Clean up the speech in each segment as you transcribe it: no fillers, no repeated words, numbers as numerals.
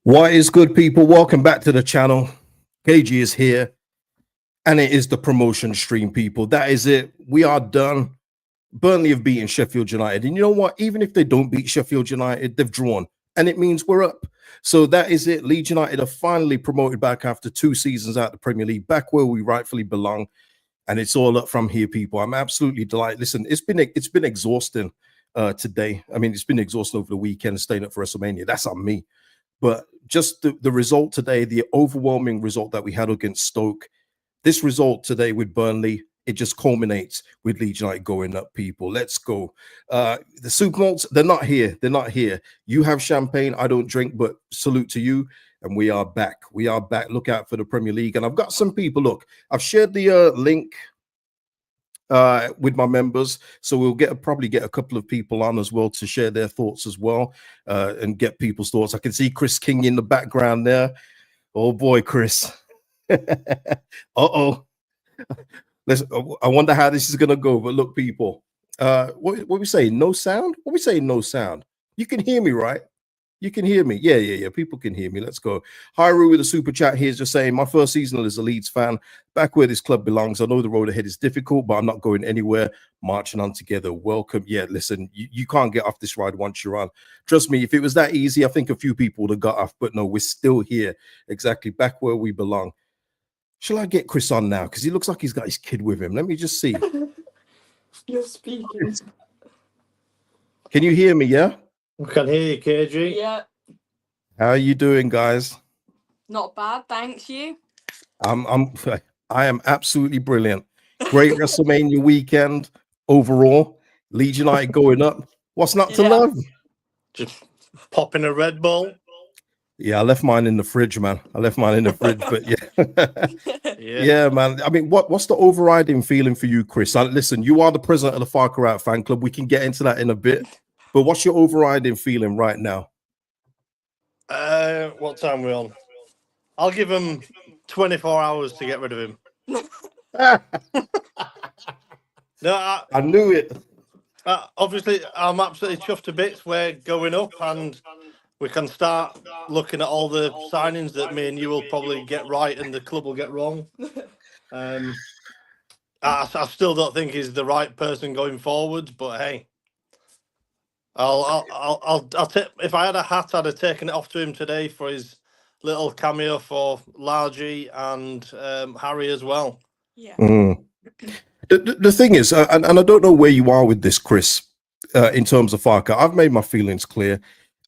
What is good, people? Welcome back to the channel. KG is here, and it is the promotion stream, people. That is it. We are done. Burnley have beaten Sheffield United. And you know what? Even if they don't beat Sheffield United, they've drawn, and it means we're up. So that is it. Leeds United are finally promoted back after 2 seasons out of the Premier League, back where we rightfully belong. And it's all up from here, people. I'm absolutely delighted. Listen, it's been exhausting today. I mean, it's been exhausting over the weekend, staying up for WrestleMania. That's on me. But just the result today, the overwhelming result that we had against Stoke, this result today with Burnley, it just culminates with Leeds United going up, people. Let's go. The Super Malts, they're not here. They're not here. You have champagne. I don't drink, but salute to you. And we are back. We are back. Look out for the Premier League. And I've got some people. Look, I've shared the link with my members, so we'll probably get a couple of people on as well to share their thoughts as well, and get people's thoughts. I can see Chris King in the background there. Oh boy, Chris. Uh-oh. I wonder how this is gonna go. But look, people, what we say? No sound? What we say? No sound. You can hear me, right? You can hear me. Yeah. People can hear me. Let's go. Hyru with a super chat here is just saying, my first season as a Leeds fan, back where this club belongs. I know the road ahead is difficult, but I'm not going anywhere. Marching on together. Welcome. Yeah, listen, you can't get off this ride once you're on. Trust me, if it was that easy, I think a few people would have got off, but no, we're still here. Exactly. Back where we belong. Shall I get Chris on now? Because he looks like he's got his kid with him. Let me just see. You're speaking. Can you hear me? Yeah? I can hear you, KG. Yeah, How are you doing, guys? not bad, thanks you. I am absolutely brilliant. Great WrestleMania weekend overall. Leeds United going up. What's not to love? Just popping a Red Bull. Yeah, I left mine in the fridge, man. But yeah. Yeah, man. I mean, what's the overriding feeling for you, Chris? Listen, you are the president of the Far Cry Out fan club. We can get into that in a bit. But what's your overriding feeling right now? What time are we on? I'll give him 24 hours to get rid of him. No, I knew it. Obviously, I'm absolutely chuffed to bits. We're going up, and we can start looking at all the signings that me and you will probably get right, and the club will get wrong. I still don't think he's the right person going forward, but hey. I'll take, if I had a hat, I'd have taken it off to him today for his little cameo for Largy and Harry as well. Yeah. The thing is, and I don't know where you are with this, Chris, in terms of Farker. I've made my feelings clear.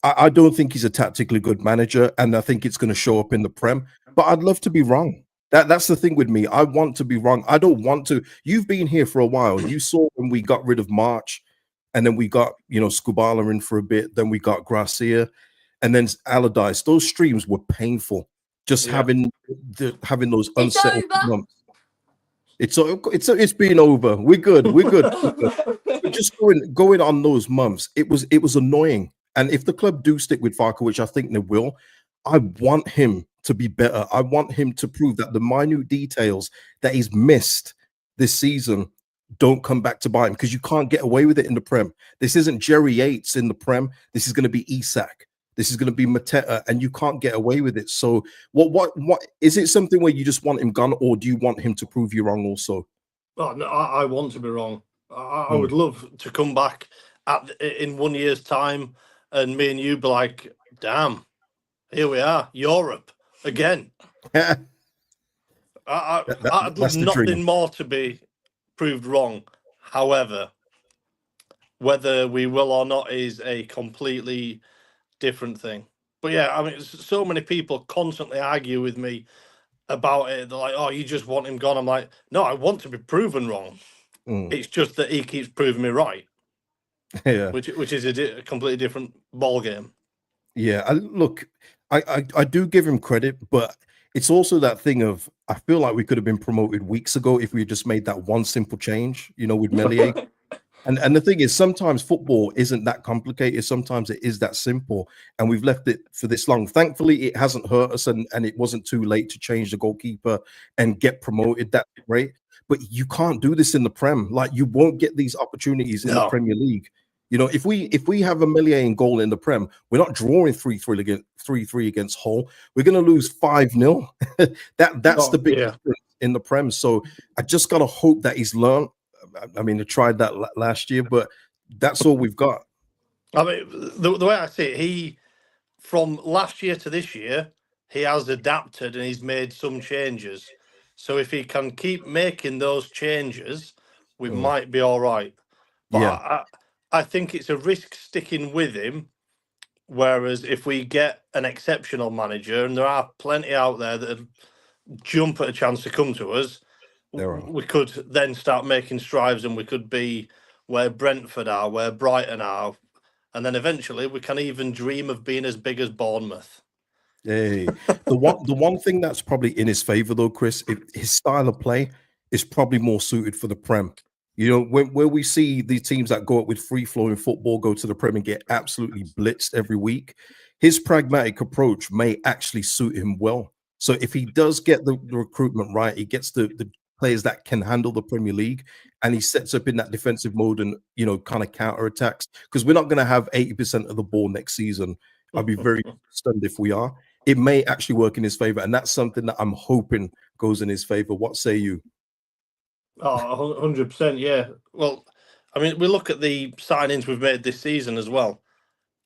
I don't think he's a tactically good manager, and I think it's going to show up in the Prem. But I'd love to be wrong. That's the thing with me. I want to be wrong. I don't want to. You've been here for a while. You saw when we got rid of March. And then we got, Skubala in for a bit. Then we got Gracia, and then Allardyce. Those streams were painful. Just having those unsettled months. It's been over. We're good. We're good. But just going on those months, it was annoying. And if the club do stick with Farker, which I think they will, I want him to be better. I want him to prove that the minute details that he's missed this season don't come back to bite him, because you can't get away with it in the Prem. This isn't Jerry Yates in the Prem. This is going to be Isak. This is going to be Mateta, and you can't get away with it. So what is it, something where you just want him gone, or do you want him to prove you wrong also? Oh, no, I want to be wrong. I would love to come back in 1 year's time and me and you be like, damn, here we are, Europe again. I'd love nothing more to be proved wrong. However, whether we will or not is a completely different thing. But yeah, I mean, so many people constantly argue with me about it. They're like, oh, you just want him gone. I'm like, no, I want to be proven wrong. It's just that he keeps proving me right. Yeah, which is a completely different ball game. Yeah, I do give him credit, but it's also that thing of, I feel like we could have been promoted weeks ago if we had just made that one simple change, with Melier. And the thing is, sometimes football isn't that complicated. Sometimes it is that simple, and we've left it for this long. Thankfully, it hasn't hurt us, and it wasn't too late to change the goalkeeper and get promoted. That's great, but you can't do this in the Prem. Like, you won't get these opportunities in the Premier League. You know, if we have a humiliating goal in the Prem, we're not drawing 3-3 against Hull. We're going to lose 5-0. That's the big difference in the Prem. So I just got to hope that he's learned. I mean, I tried that last year, but that's all we've got. I mean, the way I see it, he from last year to this year, he has adapted and he's made some changes. So if he can keep making those changes, we might be all right. But Yeah. I think it's a risk sticking with him. Whereas if we get an exceptional manager, and there are plenty out there that jump at a chance to come to us, we could then start making strides and we could be where Brentford are, where Brighton are. And then eventually we can even dream of being as big as Bournemouth. Hey, the one thing that's probably in his favor though, Chris, his style of play is probably more suited for the Prem. You know, where we see the teams that go up with free flowing football go to the Prem and get absolutely blitzed every week, his pragmatic approach may actually suit him well. So if he does get the recruitment right, he gets the players that can handle the Premier League, and he sets up in that defensive mode and, you know, kind of counter attacks, because we're not going to have 80% of the ball next season. I'd be very stunned if we are. It may actually work in his favor, and that's something that I'm hoping goes in his favor. What say you? Oh, 100%, yeah. Well, I mean, we look at the signings we've made this season as well.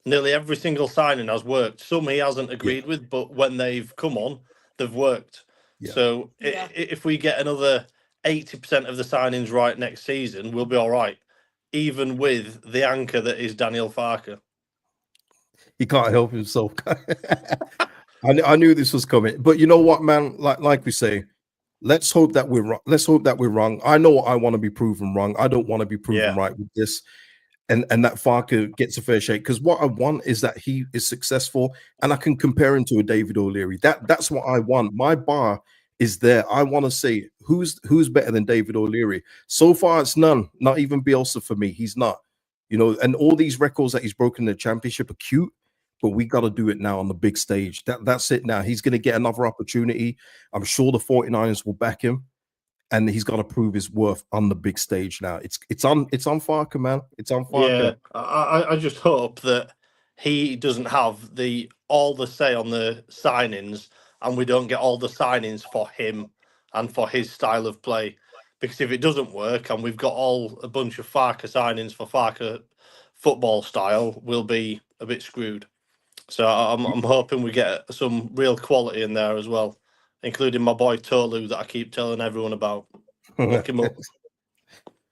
Nearly every single signing has worked. Some he hasn't agreed with, but when they've come on, they've worked. Yeah. So if we get another 80% of the signings right next season, we'll be all right, even with the anchor that is Daniel Farke. He can't help himself. I knew this was coming, but you know what, man? Like we say, let's hope that we're wrong. Let's hope that we're wrong. I know I want to be proven wrong. I don't want to be proven right with this. And that Farke gets a fair shake, because what I want is that he is successful and I can compare him to a David O'Leary. That's what I want. My bar is there. I want to say who's better than David O'Leary. So far, it's none. Not even Bielsa for me. He's not. You know, and all these records that he's broken in the championship are cute, but we got to do it now on the big stage. That's it now. He's going to get another opportunity. I'm sure the 49ers will back him, and he's got to prove his worth on the big stage now. It's on Farke, man. It's on Farke. Yeah, I just hope that he doesn't have all the say on the signings, and we don't get all the signings for him and for his style of play. Because if it doesn't work and we've got a bunch of Farke signings for Farke football style, we'll be a bit screwed. So I'm hoping we get some real quality in there as well, including my boy Tolu that I keep telling everyone about. Look him up.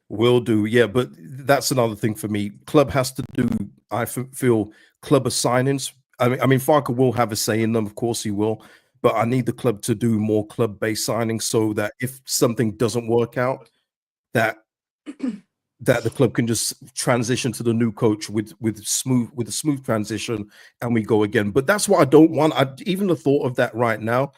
Will do, yeah, but that's another thing for me. Club has to do, I feel, club signings. I mean, Farke will have a say in them, of course he will, but I need the club to do more club-based signings so that if something doesn't work out, that the club can just transition to the new coach with a smooth transition, and we go again. But that's what I don't want. Even the thought of that right now,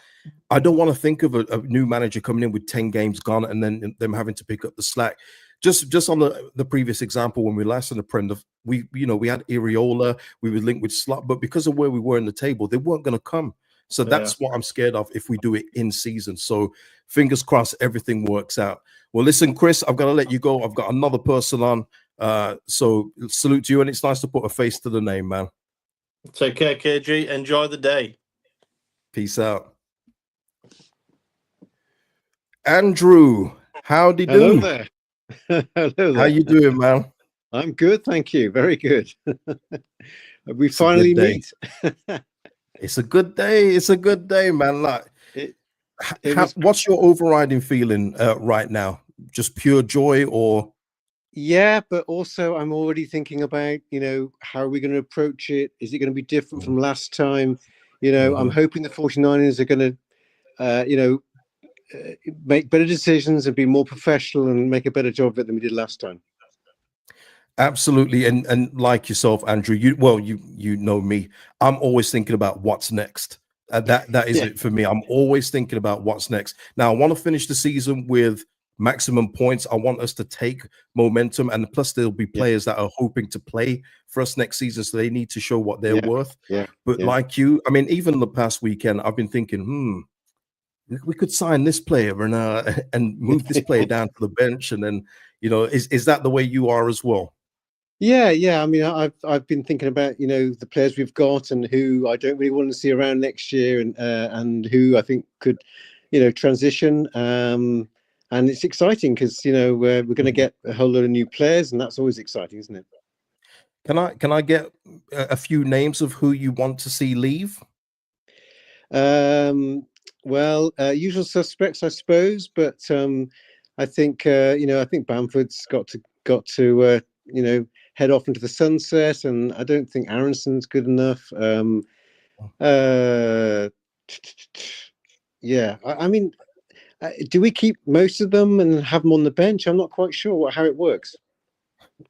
I don't want to think of a new manager coming in with 10 games gone and then them having to pick up the slack. Just on the previous example, when we last in the Prem, we had Iriola, we were linked with Slot, but because of where we were in the table, they weren't going to come. So that's what I'm scared of if we do it in season. So fingers crossed everything works out. Well, listen, Chris, I've got to let you go. I've got another person on. So salute to you, and it's nice to put a face to the name, man. Take care, KG. Enjoy the day. Peace out. Andrew, howdy do? Hello there. Hello there. How you doing, man? I'm good, thank you. Very good. We finally meet. It's a good day. It's a good day, man. Like, what's your overriding feeling right now? Just pure joy, or? Yeah, but also I'm already thinking about, how are we going to approach it? Is it going to be different from last time? I'm hoping the 49ers are going to, make better decisions and be more professional and make a better job of it than we did last time. Absolutely, and like yourself, Andrew, you know me. I'm always thinking about what's next. That is it for me. I'm always thinking about what's next. Now, I want to finish the season with maximum points. I want us to take momentum, and plus there'll be players that are hoping to play for us next season, so they need to show what they're worth. But like you, I mean, even the past weekend, I've been thinking, we could sign this player and move this player down to the bench, and then is that the way you are as well? Yeah. I mean, I've been thinking about the players we've got and who I don't really want to see around next year, and who I think could transition. And it's exciting because we're going to get a whole lot of new players, and that's always exciting, isn't it? Can I get a few names of who you want to see leave? Well, usual suspects, I suppose, but I think I think Bamford's got to head off into the sunset, and I don't think Aronson's good enough. Uh, yeah, I mean, do we keep most of them and have them on the bench? I'm not quite sure how it works.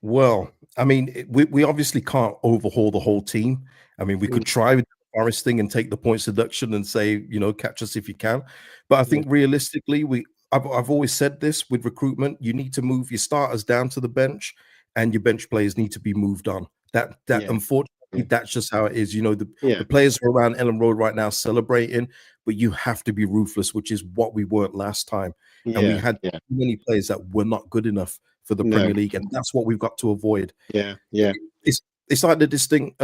Well, I mean, we obviously can't overhaul the whole team. I mean, we could try with the Forest thing and take the points deduction and say, catch us if you can. But I think realistically, I've always said this with recruitment: you need to move your starters down to the bench, and your bench players need to be moved on. That unfortunately, that's just how it is. The players are around Ellen Road right now celebrating, but you have to be ruthless, which is what we weren't last time. And we had too many players that were not good enough for the Premier League, and that's what we've got to avoid. It's like the distinct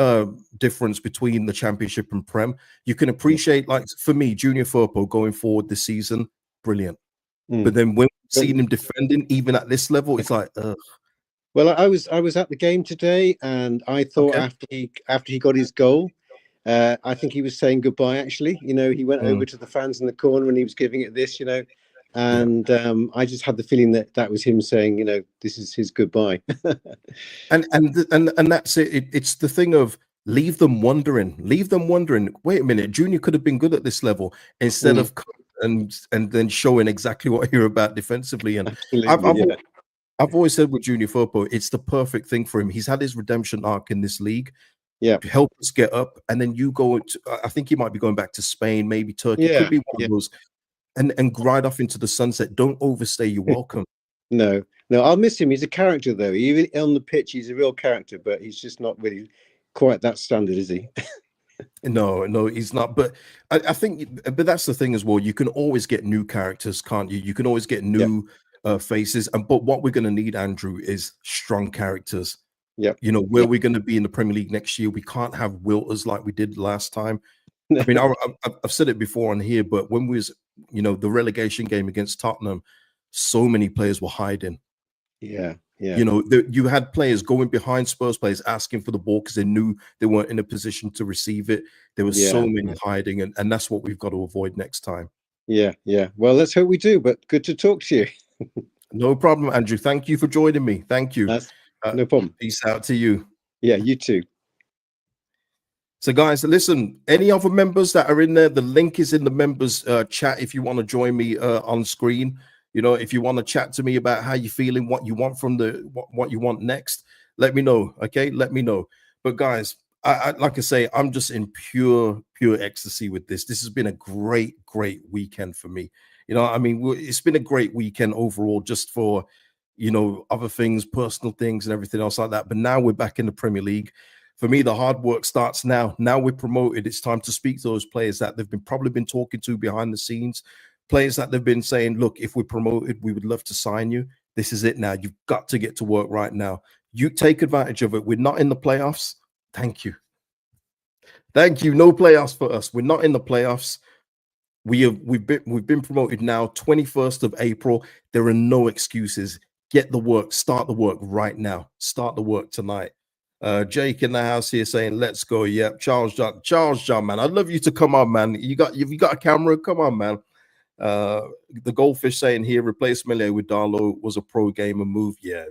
difference between the Championship and Prem. You can appreciate, like for me, Junior Firpo going forward this season, brilliant. But then when we've seen him defending, even at this level, it's like, well, I was at the game today, and I thought after he got his goal, I think he was saying goodbye. Actually, he went over to the fans in the corner and he was giving it this, and I just had the feeling that was him saying, this is his goodbye. and that's it. It's the thing of leave them wondering. Wait a minute, Junior could have been good at this level instead of and then showing exactly what you're about defensively. And I've always said with Junior Firpo, it's the perfect thing for him. He's had his redemption arc in this league. To help us get up, and then you go to, I think he might be going back to Spain, maybe Turkey. Could be one of those. And ride off into the sunset. Don't overstay your welcome. No, I'll miss him. He's a character, though. Even on the pitch, he's a real character, but he's just not really quite that standard, is he? No, he's not. But I think, but that's the thing as well. You can always get new characters, can't you? You can always get new faces. But what we're going to need, Andrew, is strong characters. Where we're going to be in the Premier League next year, we can't have wilters like we did last time. I mean, I've said it before on here, but when we was, the relegation game against Tottenham, so many players were hiding. You had players going behind Spurs players asking for the ball because they knew they weren't in a position to receive it. There was so many hiding, and that's what we've got to avoid next time. Yeah. Well, let's hope we do, but good to talk to you. No problem, Andrew. Thank you for joining me. Thank you. No problem. Peace out to you. Yeah, you too. So, guys, listen, any other members that are in there, the link is in the members chat if you want to join me on screen. If you want to chat to me about how you're feeling, what you want from what you want next, let me know. Okay, let me know. But guys, I like I say, I'm just in pure ecstasy with this. This has been a great weekend for me. I mean, it's been a great weekend overall, just for other things, personal things, and everything else like that. But now we're back in the Premier League. For me, the hard work starts now. Now we're promoted. It's time to speak to those players that they've probably been talking to behind the scenes, players that they've been saying, look, if we're promoted, we would love to sign you. This is it now. You've got to get to work right now. You take advantage of it. We're not in the playoffs. Thank you. No playoffs for us. We're not in the playoffs. We've been promoted now, 21st of April. There are no excuses. Get the work. Start the work right now. Start the work tonight. Jake in the house here saying, let's go. Yep. Charles John, man. I'd love you to come on, man. You got a camera? Come on, man. The Goldfish saying here, replace Mele with Darlow was a pro gamer move. Yeah.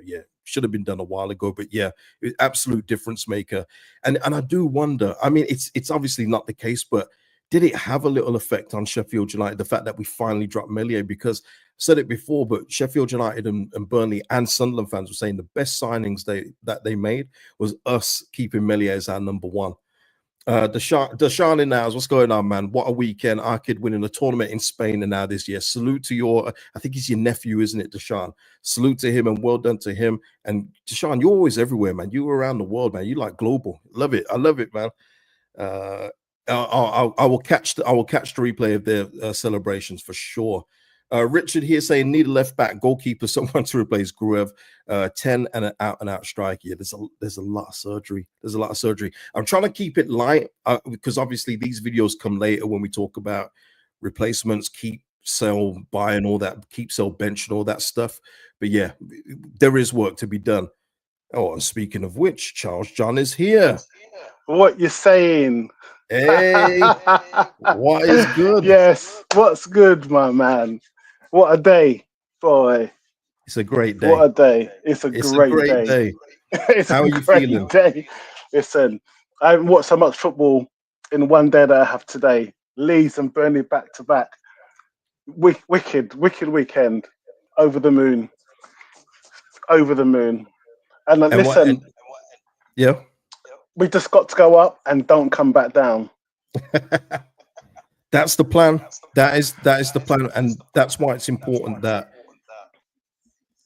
Should have been done a while ago, but yeah, absolute difference maker. And I do wonder, I mean, it's obviously not the case, but did it have a little effect on Sheffield United, the fact that we finally dropped Mele? Because I said it before, but Sheffield United and Burnley and Sunderland fans were saying the best signings that they made was us keeping Mele as our number one. Deshaun in the house, what's going on, man? What a weekend. Our kid winning a tournament in Spain and now this year. Salute to I think he's your nephew, isn't it, Deshaun? Salute to him and well done to him. And Deshaun, you're always everywhere, man. You were around the world, man. You like global. Love it. I love it, man. I will catch the replay of their celebrations for sure. Richard here saying need a left back, goalkeeper, someone to replace Gruev, 10 and an out strike. Yeah, there's a lot of surgery. There's a lot of surgery. I'm trying to keep it light because obviously these videos come later when we talk about replacements, keep, sell, buy, and all that, keep, sell, bench, and all that stuff. But yeah, there is work to be done. Oh, and speaking of which, Charles John is here. What you saying? Hey, what is good? Yes, what's good, my man? What a day, boy. It's a great day. What a day. It's a great day. It's How a are you great feeling? day. Listen, I haven't watched so much football in one day that I have today. Leeds and Burnley back to back. Wicked weekend. Over the moon. Over the moon. And listen, yeah, we just got to go up and don't come back down. That's the plan. That is the plan, and that's why it's important that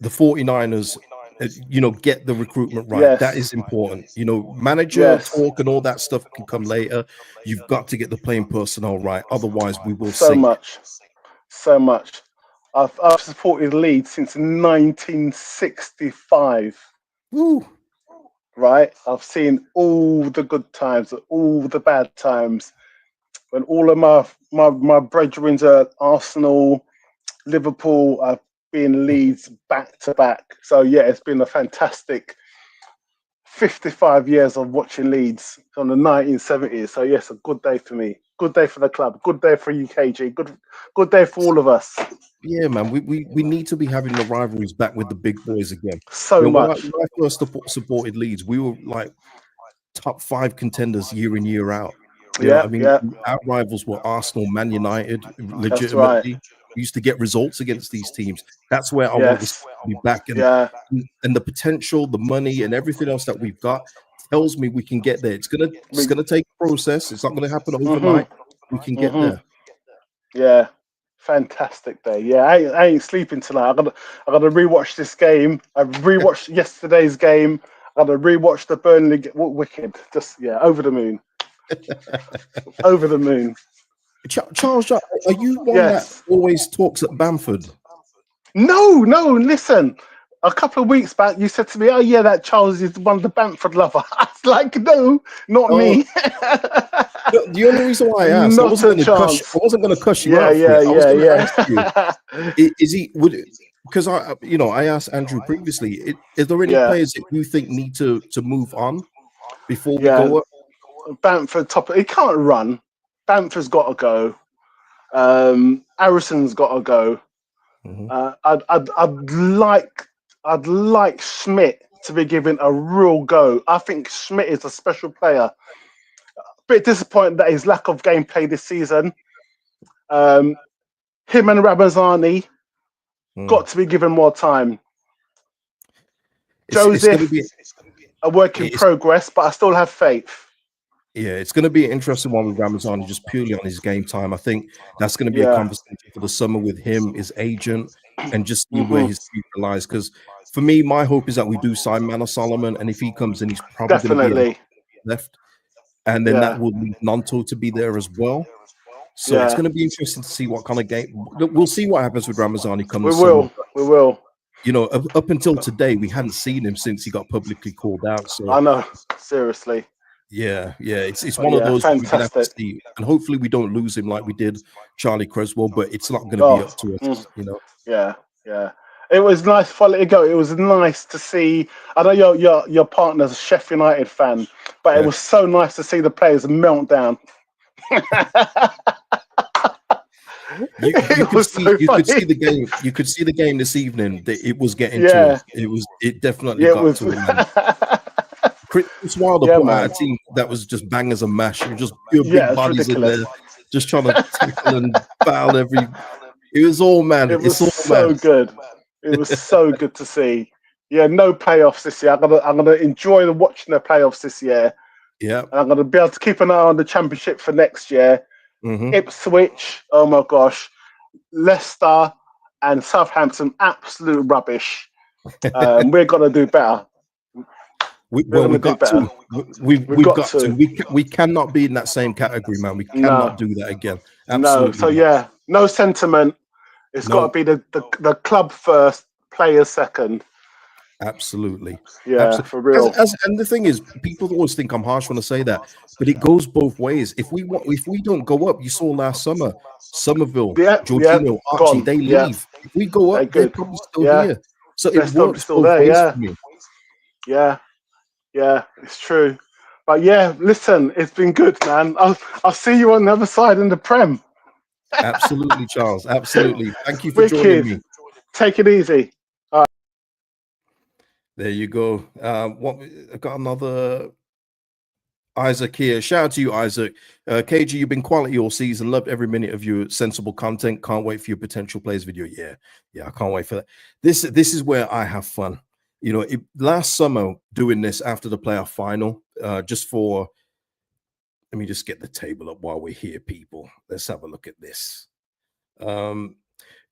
the 49ers, get the recruitment right. Yes. That is important. Manager talk and all that stuff can come later. You've got to get the playing personnel right, otherwise we will sink. So much. I've supported Leeds since 1965. Woo. Right, I've seen all the good times, all the bad times. When all of my brethren are Arsenal, Liverpool, I've been Leeds back to back. So yeah, it's been a fantastic 55 years of watching Leeds from the 1970s. So yes, a good day for me. Good day for the club. Good day for UKG. Good day for all of us. Yeah, man. We need to be having the rivalries back with the big boys again. So much. When I first supported Leeds, we were like top 5 contenders year in, year out. Our rivals were Arsenal, Man United. Legitimately, right. We used to get results against these teams. That's where I want this to be back. And the potential, the money, and everything else that we've got tells me we can get there. It's gonna take a process. It's not gonna happen overnight. We can get there. Yeah. Fantastic day. Yeah, I ain't sleeping tonight. I gotta rewatch this game. I rewatched yesterday's game. I gotta rewatch the Burnley. Wicked. Just over the moon. Over the moon. Charles, are you one that always talks at Bamford? No. Listen, a couple of weeks back, you said to me, "Oh yeah, that Charles is one of the Bamford lover." I was like, "No, not me." The only reason why I asked, I wasn't going to cuss you out. I was going to ask you, is he? Because I asked Andrew previously. Is there any players that you think need to move on before we go up? Bamford he can't run. Bamford's got to go. Harrison's got to go. I'd like Schmidt to be given a real go. I think Schmidt is a special player. Bit disappointed that his lack of gameplay this season. Him and Ramazani got to be given more time. Joseph, a work in progress, but I still have faith. Yeah, it's going to be an interesting one with Ramazani, just purely on his game time. I think that's going to be a conversation for the summer with him, his agent, and just see where his future lies. Because for me, my hope is that we do sign Manor Solomon, and if he comes in, he's probably going to be left. And then that will leave Nanto to be there as well. So it's going to be interesting to see what kind of game. We'll see what happens with Ramazani come this summer. We will. Up until today, we hadn't seen him since he got publicly called out. So I know, seriously. Yeah. It's one of those we're gonna have to see, and hopefully we don't lose him like we did Charlie Creswell. But it's not going to be up to us, Yeah. It was nice to let it go. It was nice to see. I know your partner's a Sheffield United fan, but it was so nice to see the players melt down. You could see the game. You could see the game this evening. It was getting to him. It definitely got to him. Chris Wilder put out a team that was just bangers and mash. It was just pure big bodies in there, just trying to tackle and foul every. It was all man. It was so good. It was so good to see. Yeah, no playoffs this year. I'm gonna enjoy watching the playoffs this year. Yeah, and I'm gonna be able to keep an eye on the championship for next year. Ipswich, oh my gosh, Leicester and Southampton, absolute rubbish. We're gonna do better. We've got to. We cannot be in that same category, man. We cannot do that again. Absolutely. No, so no sentiment. It's No. got to be the club first, players second. Absolutely. Yeah, Absolutely. for real. And the thing is, people always think I'm harsh when I say that, but it goes both ways. If we don't go up, you saw last summer, Somerville, Yeah, Jorginho, Archie, gone. they Yeah, leave. If we go they're up, they're good. probably still Yeah, here. So they're it still works still both there. ways Yeah, for me. yeah, it's true. But yeah, listen, it's been good, man. I'll see you on the other side in the Prem. Absolutely, Charles. Absolutely. Thank you for joining Wicked. me. Take it easy. There you go. What I got another Isaac here. Shout out to you, Isaac. KG, you've been quality all season. Loved every minute of your sensible content. Can't wait for your potential players video. Yeah, I can't wait for that. This is where I have fun. You know, last summer doing this after the playoff final, just for. Let me just get the table up while we're here, people. Let's have a look at this.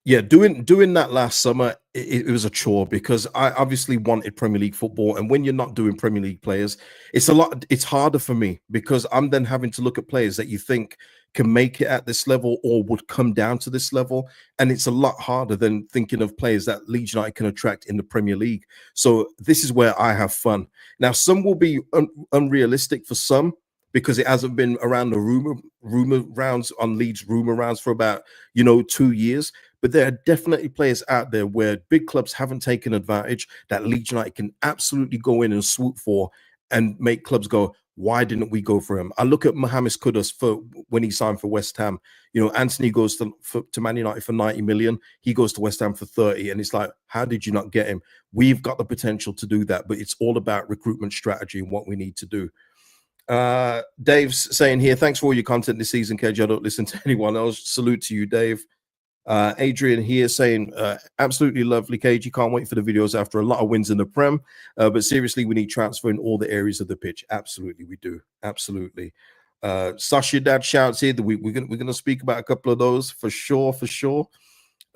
Yeah, doing that last summer, it was a chore because I obviously wanted Premier League football, and when you're not doing Premier League players, it's harder for me because I'm then having to look at players that you think can make it at this level or would come down to this level, and it's a lot harder than thinking of players that Leeds United can attract in the Premier League. So this is where I have fun. Now, some will be unrealistic for some because it hasn't been around the rumor rounds on Leeds rumor rounds for about 2 years. But there are definitely players out there where big clubs haven't taken advantage that Leeds United can absolutely go in and swoop for and make clubs go, why didn't we go for him? I look at Mohamed Kudus for when he signed for West Ham. Anthony goes to Man United for 90 million. He goes to West Ham for 30. And it's like, how did you not get him? We've got the potential to do that, but it's all about recruitment strategy and what we need to do. Dave's saying here, thanks for all your content this season, KJ. I don't listen to anyone else. Salute to you, Dave. Adrian here saying, absolutely lovely, KG. Can't wait for the videos after a lot of wins in the Prem. But seriously, we need transfer in all the areas of the pitch. Absolutely, we do. Absolutely. Sasha Dad shouts here that we're gonna speak about a couple of those for sure.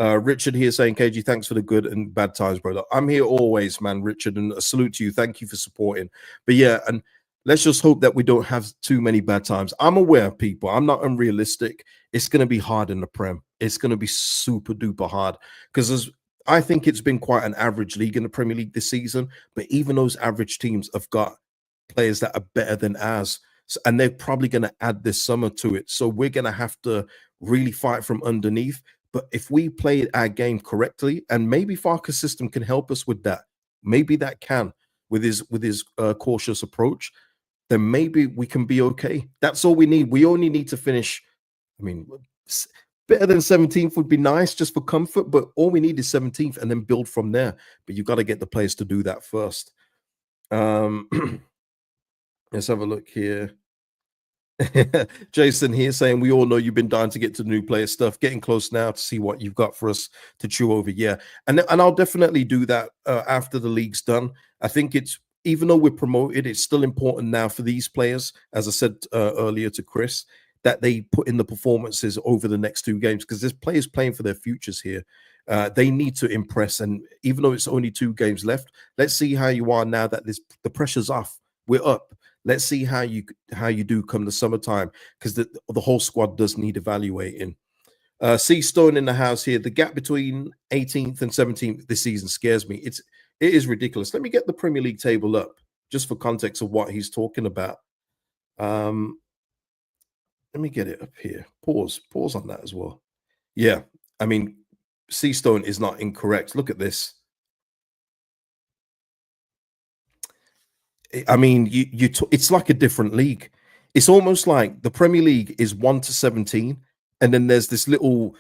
Richard here saying, KG, thanks for the good and bad times, brother. I'm here always, man, Richard, and a salute to you. Thank you for supporting. But yeah, and let's just hope that we don't have too many bad times. I'm aware, people. I'm not unrealistic. It's going to be hard in the Prem. It's going to be super duper hard because I think it's been quite an average league in the Premier League this season. But even those average teams have got players that are better than ours. And they're probably going to add this summer to it. So we're going to have to really fight from underneath. But if we play our game correctly, and maybe Farkas' system can help us with that, maybe that can with his cautious approach, then maybe we can be okay. That's all we need. We only need to finish. I mean, better than 17th would be nice just for comfort, but all we need is 17th and then build from there. But you've got to get the players to do that first. Let's have a look here. Jason here saying, we all know you've been dying to get to new player stuff. Getting close now to see what you've got for us to chew over. Yeah. And I'll definitely do that after the league's done. I think it's, even though we're promoted, it's still important now for these players, as I said earlier to Chris, that they put in the performances over the next 2 games because there's players playing for their futures here. They need to impress. And even though it's only 2 games left, let's see how you are now that the pressure's off. We're up. Let's see how you do come the summertime because the whole squad does need evaluating. C Stone in the house here. The gap between 18th and 17th this season scares me. It is ridiculous. Let me get the Premier League table up just for context of what he's talking about. Let me get it up here. Pause on that as well. Yeah, I mean, C Stone is not incorrect. Look at this. I mean, it's like a different league. It's almost like the Premier League is 1 to 17, and then there's this little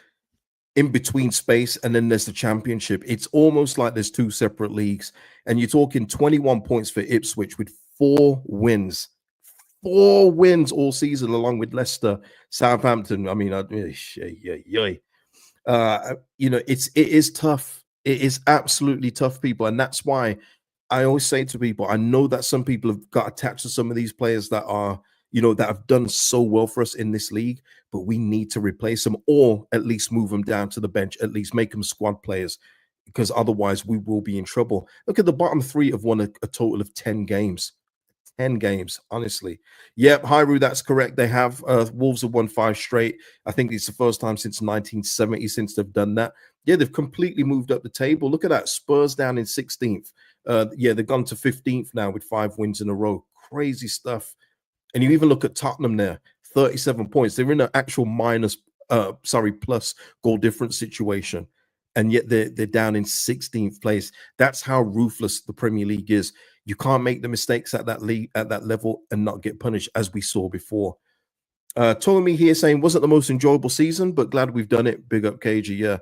in between space, and then there's the Championship. It's almost like there's 2 separate leagues, and you're talking 21 points for Ipswich with 4 wins. 4 wins all season, along with Leicester, Southampton. I mean, it is tough. It is absolutely tough, people, and that's why I always say to people, I know that some people have got attached to some of these players that are, that have done so well for us in this league, but we need to replace them or at least move them down to the bench, at least make them squad players, because otherwise we will be in trouble. Look at the bottom 3 have won a total of 10 games. 10 games, honestly. Yep, Hyru, that's correct. They have. Wolves have won 5 straight. I think it's the first time since 1970 since they've done that. Yeah, they've completely moved up the table. Look at that. Spurs down in 16th. Yeah, they've gone to 15th now with 5 wins in a row. Crazy stuff. And you even look at Tottenham there, 37 points. They're in an actual plus goal difference situation. And yet they're down in 16th place. That's how ruthless the Premier League is. You can't make the mistakes at that level and not get punished, as we saw before. Ptolemy here saying, wasn't the most enjoyable season, but glad we've done it. Big up, KG. Yeah.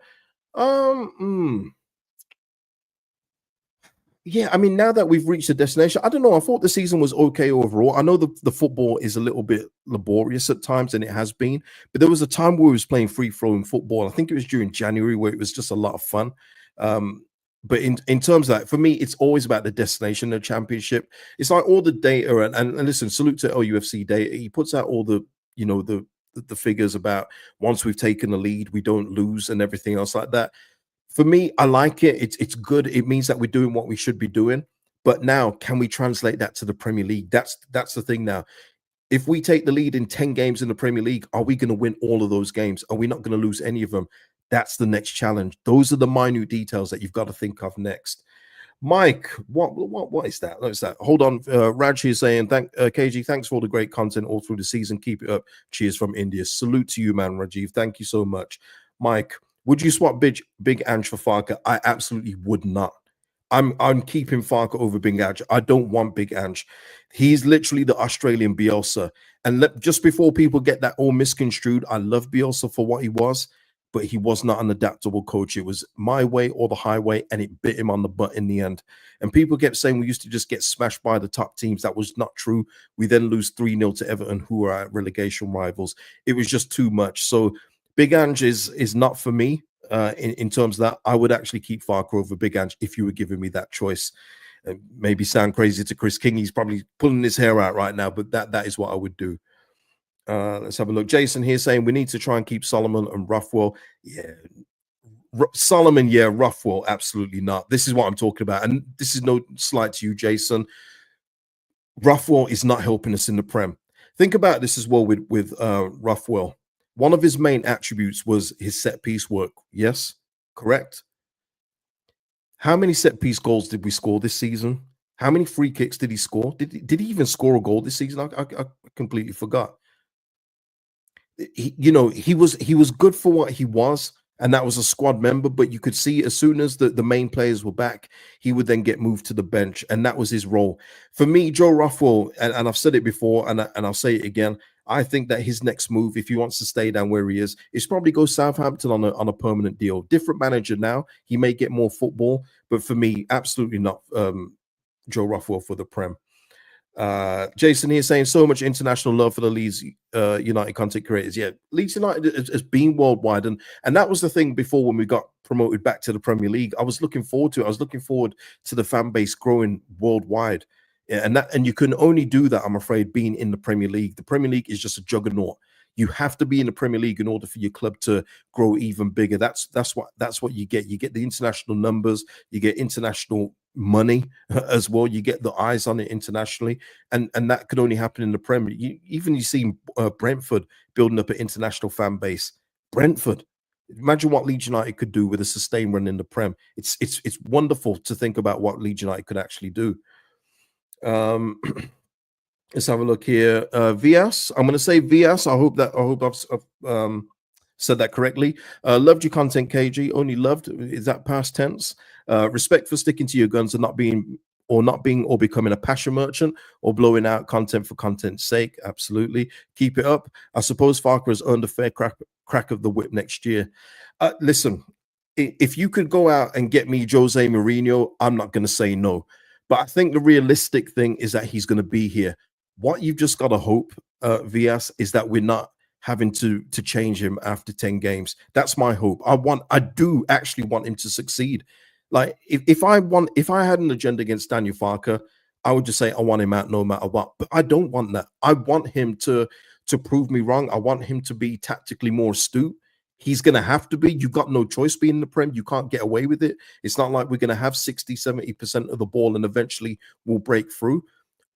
Yeah, I mean, now that we've reached the destination, I don't know. I thought the season was okay overall. I know the football is a little bit laborious at times, and it has been, but there was a time where we was playing free-flowing football. I think it was during January where it was just a lot of fun. But in terms of that, for me, it's always about the destination, the championship. It's like all the data, and listen, salute to LUFC data. He puts out all the, you know, the figures about once we've taken the lead, we don't lose and everything else like that. For me, I like it. It's good. It means that we're doing what we should be doing. But now, can we translate that to the Premier League? That's the thing now. If we take the lead in 10 games in the Premier League, are we going to win all of those games? Are we not going to lose any of them? That's the next challenge. Those are the minute details that you've got to think of next. Mike, what is that? What's that? Hold on. Raj is saying, KG, thanks for all the great content all through the season. Keep it up. Cheers from India. Salute to you, man, Rajiv. Thank you so much. Mike, would you swap Big Ange for Farke? I absolutely would not. I'm keeping Farke over Big Ange. I don't want Big Ange. He's literally the Australian Bielsa. And just before people get that all misconstrued, I love Bielsa for what he was, but he was not an adaptable coach. It was my way or the highway, and it bit him on the butt in the end. And people kept saying we used to just get smashed by the top teams. That was not true. We then lose 3-0 to Everton, who are our relegation rivals. It was just too much. So Big Ange is not for me in terms of that. I would actually keep Farke over Big Ange if you were giving me that choice. Maybe sound crazy to Chris King. He's probably pulling his hair out right now, but that is what I would do. Let's have a look. Jason here saying we need to try and keep Solomon and Ruffwell. Yeah, Solomon, yeah, Ruffwell, absolutely not. This is what I'm talking about. And this is no slight to you, Jason. Ruffwell is not helping us in the Prem. Think about this as well with Ruffwell. One of his main attributes was his set-piece work. Yes, correct. How many set-piece goals did we score this season? How many free kicks did he score? Did he even score a goal this season? I completely forgot. He was good for what he was, and that was a squad member, but you could see as soon as the main players were back, he would then get moved to the bench, and that was his role. For me, Joe Ruffwell, and I've said it before, and I'll say it again, I think that his next move, if he wants to stay down where he is probably go Southampton on a permanent deal. Different manager now. He may get more football, but for me, absolutely not Joe Ruffwell for the Prem. Jason here saying so much international love for the Leeds United content creators. Yeah, Leeds United has been worldwide, and that was the thing before when we got promoted back to the Premier League. I was looking forward to it. I was looking forward to the fan base growing worldwide. Yeah, and you can only do that, I'm afraid, being in the Premier League. The Premier League is just a juggernaut. You have to be in the Premier League in order for your club to grow even bigger. That's what you get. You get the international numbers, you get international money as well. You get the eyes on it internationally, and that could only happen in the Premier. You see Brentford building up an international fan base. Brentford. Imagine what Leeds United could do with a sustained run in the Prem. It's wonderful to think about what Leeds United could actually do. Let's have a look here. Vias, I'm going to say Vias. I hope I've said that correctly. Loved your content, KG. Only loved. Is that past tense? Respect for sticking to your guns and not being or becoming a passion merchant or blowing out content for content's sake. Absolutely. Keep it up. I suppose Farke has earned a fair crack of the whip next year. Listen, if you could go out and get me Jose Mourinho, I'm not going to say no. But I think the realistic thing is that he's going to be here. What you've just got to hope, Vias, is that we're not having to change him after 10 games. That's my hope. I do actually want him to succeed. Like if I had an agenda against Daniel Farke, I would just say I want him out no matter what. But I don't want that. I want him to prove me wrong. I want him to be tactically more astute. He's going to have to be. You've got no choice being in the Prem. You can't get away with it. It's not like we're going to have 60, 70% of the ball and eventually we'll break through.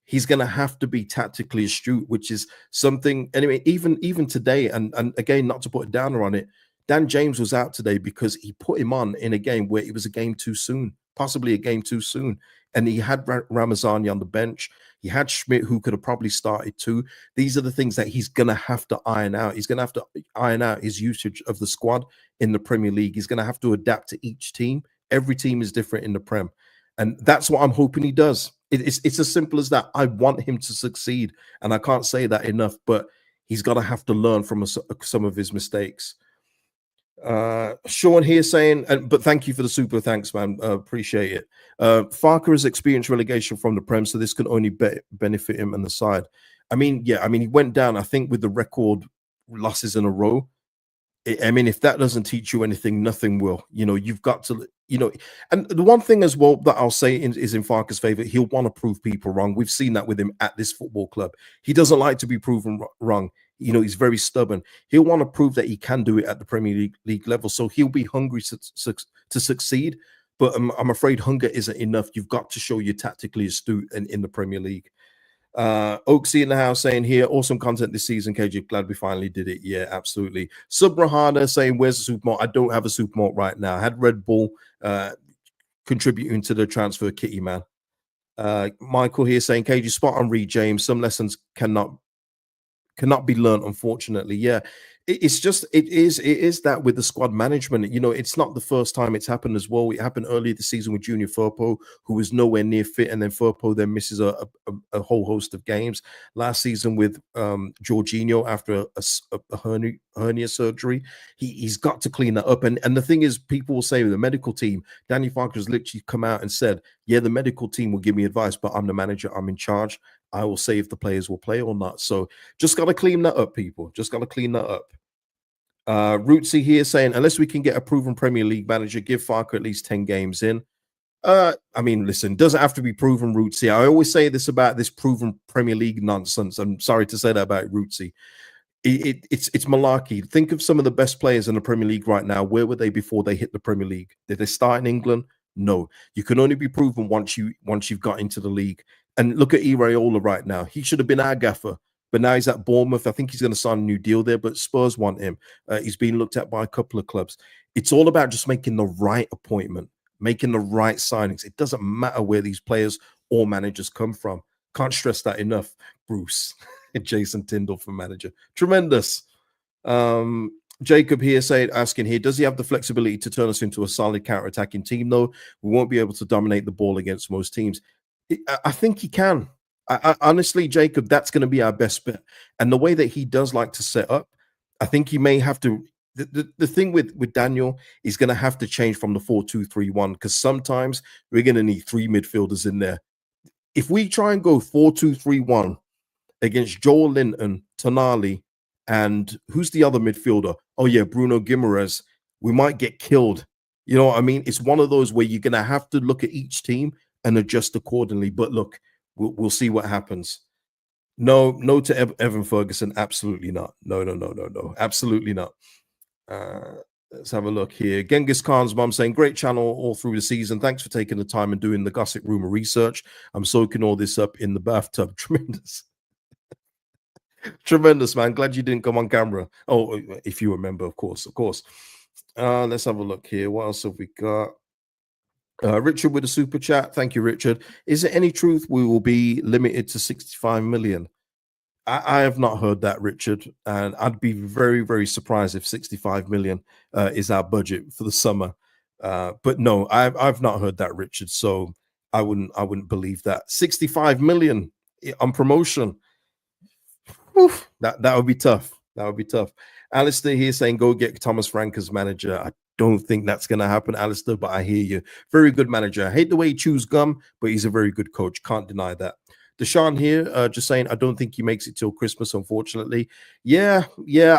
He's going to have to be tactically astute, which is something, anyway, even today, and again, not to put a downer on it, Dan James was out today because he put him on in a game where it was a game too soon, possibly a game too soon. And he had Ramazani on the bench. He had Schmidt, who could have probably started too. These are the things that he's going to have to iron out. He's going to have to iron out his usage of the squad in the Premier League. He's going to have to adapt to each team. Every team is different in the Prem. And that's what I'm hoping he does. It's as simple as that. I want him to succeed. And I can't say that enough, but he's going to have to learn from some of his mistakes. Sean here saying, but thank you for the super thanks, man. Appreciate it. Farker has experienced relegation from the Prem, so this can only benefit him and the side. I mean, yeah, I mean, he went down, I think, with the record losses in a row. I mean, if that doesn't teach you anything, nothing will. You know, you've got to, you know, and the one thing as well that I'll say is in Farker's favor, he'll want to prove people wrong. We've seen that with him at this football club. He doesn't like to be proven wrong. You know, he's very stubborn. He'll want to prove that he can do it at the Premier League level. So he'll be hungry to succeed. But I'm afraid hunger isn't enough. You've got to show you're tactically astute in the Premier League. Oaksy in the house saying here, awesome content this season, KG. Glad we finally did it. Yeah, absolutely. Subrahana saying, where's the supermalt? I don't have a supermalt right now. I had Red Bull contributing to the transfer kitty, man. Michael here saying, KG, spot on Reed James. Some lessons cannot be learned, unfortunately. Yeah, it is that with the squad management. You know, it's not the first time it's happened as well. It happened earlier this season with Junior Firpo, who was nowhere near fit, and then Firpo then misses a whole host of games. Last season with Jorginho after a hernia surgery, he's got to clean that up. And the thing is, people will say with the medical team, Danny Farker has literally come out and said, yeah, the medical team will give me advice, but I'm the manager, I'm in charge. I will say if the players will play or not. So just got to clean that up, people. Just got to clean that up. Rootsy here saying, unless we can get a proven Premier League manager, give Farker at least 10 games in. I mean, listen, doesn't have to be proven, Rootsy. I always say this about this proven Premier League nonsense. I'm sorry to say that about Rootsy. It's malarkey. Think of some of the best players in the Premier League right now. Where were they before they hit the Premier League? Did they start in England? No. You can only be proven once you've got into the league. And look at Iraola right now. He should have been our gaffer, but now he's at Bournemouth. I think he's going to sign a new deal there, but Spurs want him. He's been looked at by a couple of clubs. It's all about just making the right appointment, making the right signings. It doesn't matter where these players or managers come from. Can't stress that enough, Bruce. Jason Tyndall for manager. Tremendous. Jacob here asking here, does he have the flexibility to turn us into a solid counter-attacking team, though? We won't be able to dominate the ball against most teams. I think he can. I honestly, Jacob, that's going to be our best bet. And the way that he does like to set up, I think he may have to. The thing with Daniel is going to have to change from the 4-2-3-1, because sometimes we're going to need three midfielders in there. If we try and go 4-2-3-1 against Joel Linton, Tonali, and who's the other midfielder? Oh, yeah, Bruno Guimaraes, we might get killed. You know what I mean? It's one of those where you're going to have to look at each team and adjust accordingly. But look, we'll see what happens. No to Evan Ferguson. Absolutely not. No. Absolutely not. Let's have a look here. Genghis Khan's mom saying, great channel all through the season. Thanks for taking the time and doing the gossip rumor research. I'm soaking all this up in the bathtub. Tremendous. Tremendous, man. Glad you didn't come on camera. Oh, if you remember, of course. Let's have a look here. What else have we got? Richard with a super chat. Thank you, Richard. Is there any truth we will be limited to 65 million? I have not heard that, Richard, and I'd be very, very surprised if 65 million is our budget for the summer. But no, I've not heard that, Richard. So I wouldn't believe that. 65 million on promotion. Oof, that would be tough. That would be tough. Alistair here saying, go get Thomas Frank as manager. I don't think that's going to happen, Alistair, but I hear you. Very good manager. I hate the way he chews gum, but he's a very good coach. Can't deny that. Deshaun here, just saying, I don't think he makes it till Christmas, unfortunately. Yeah,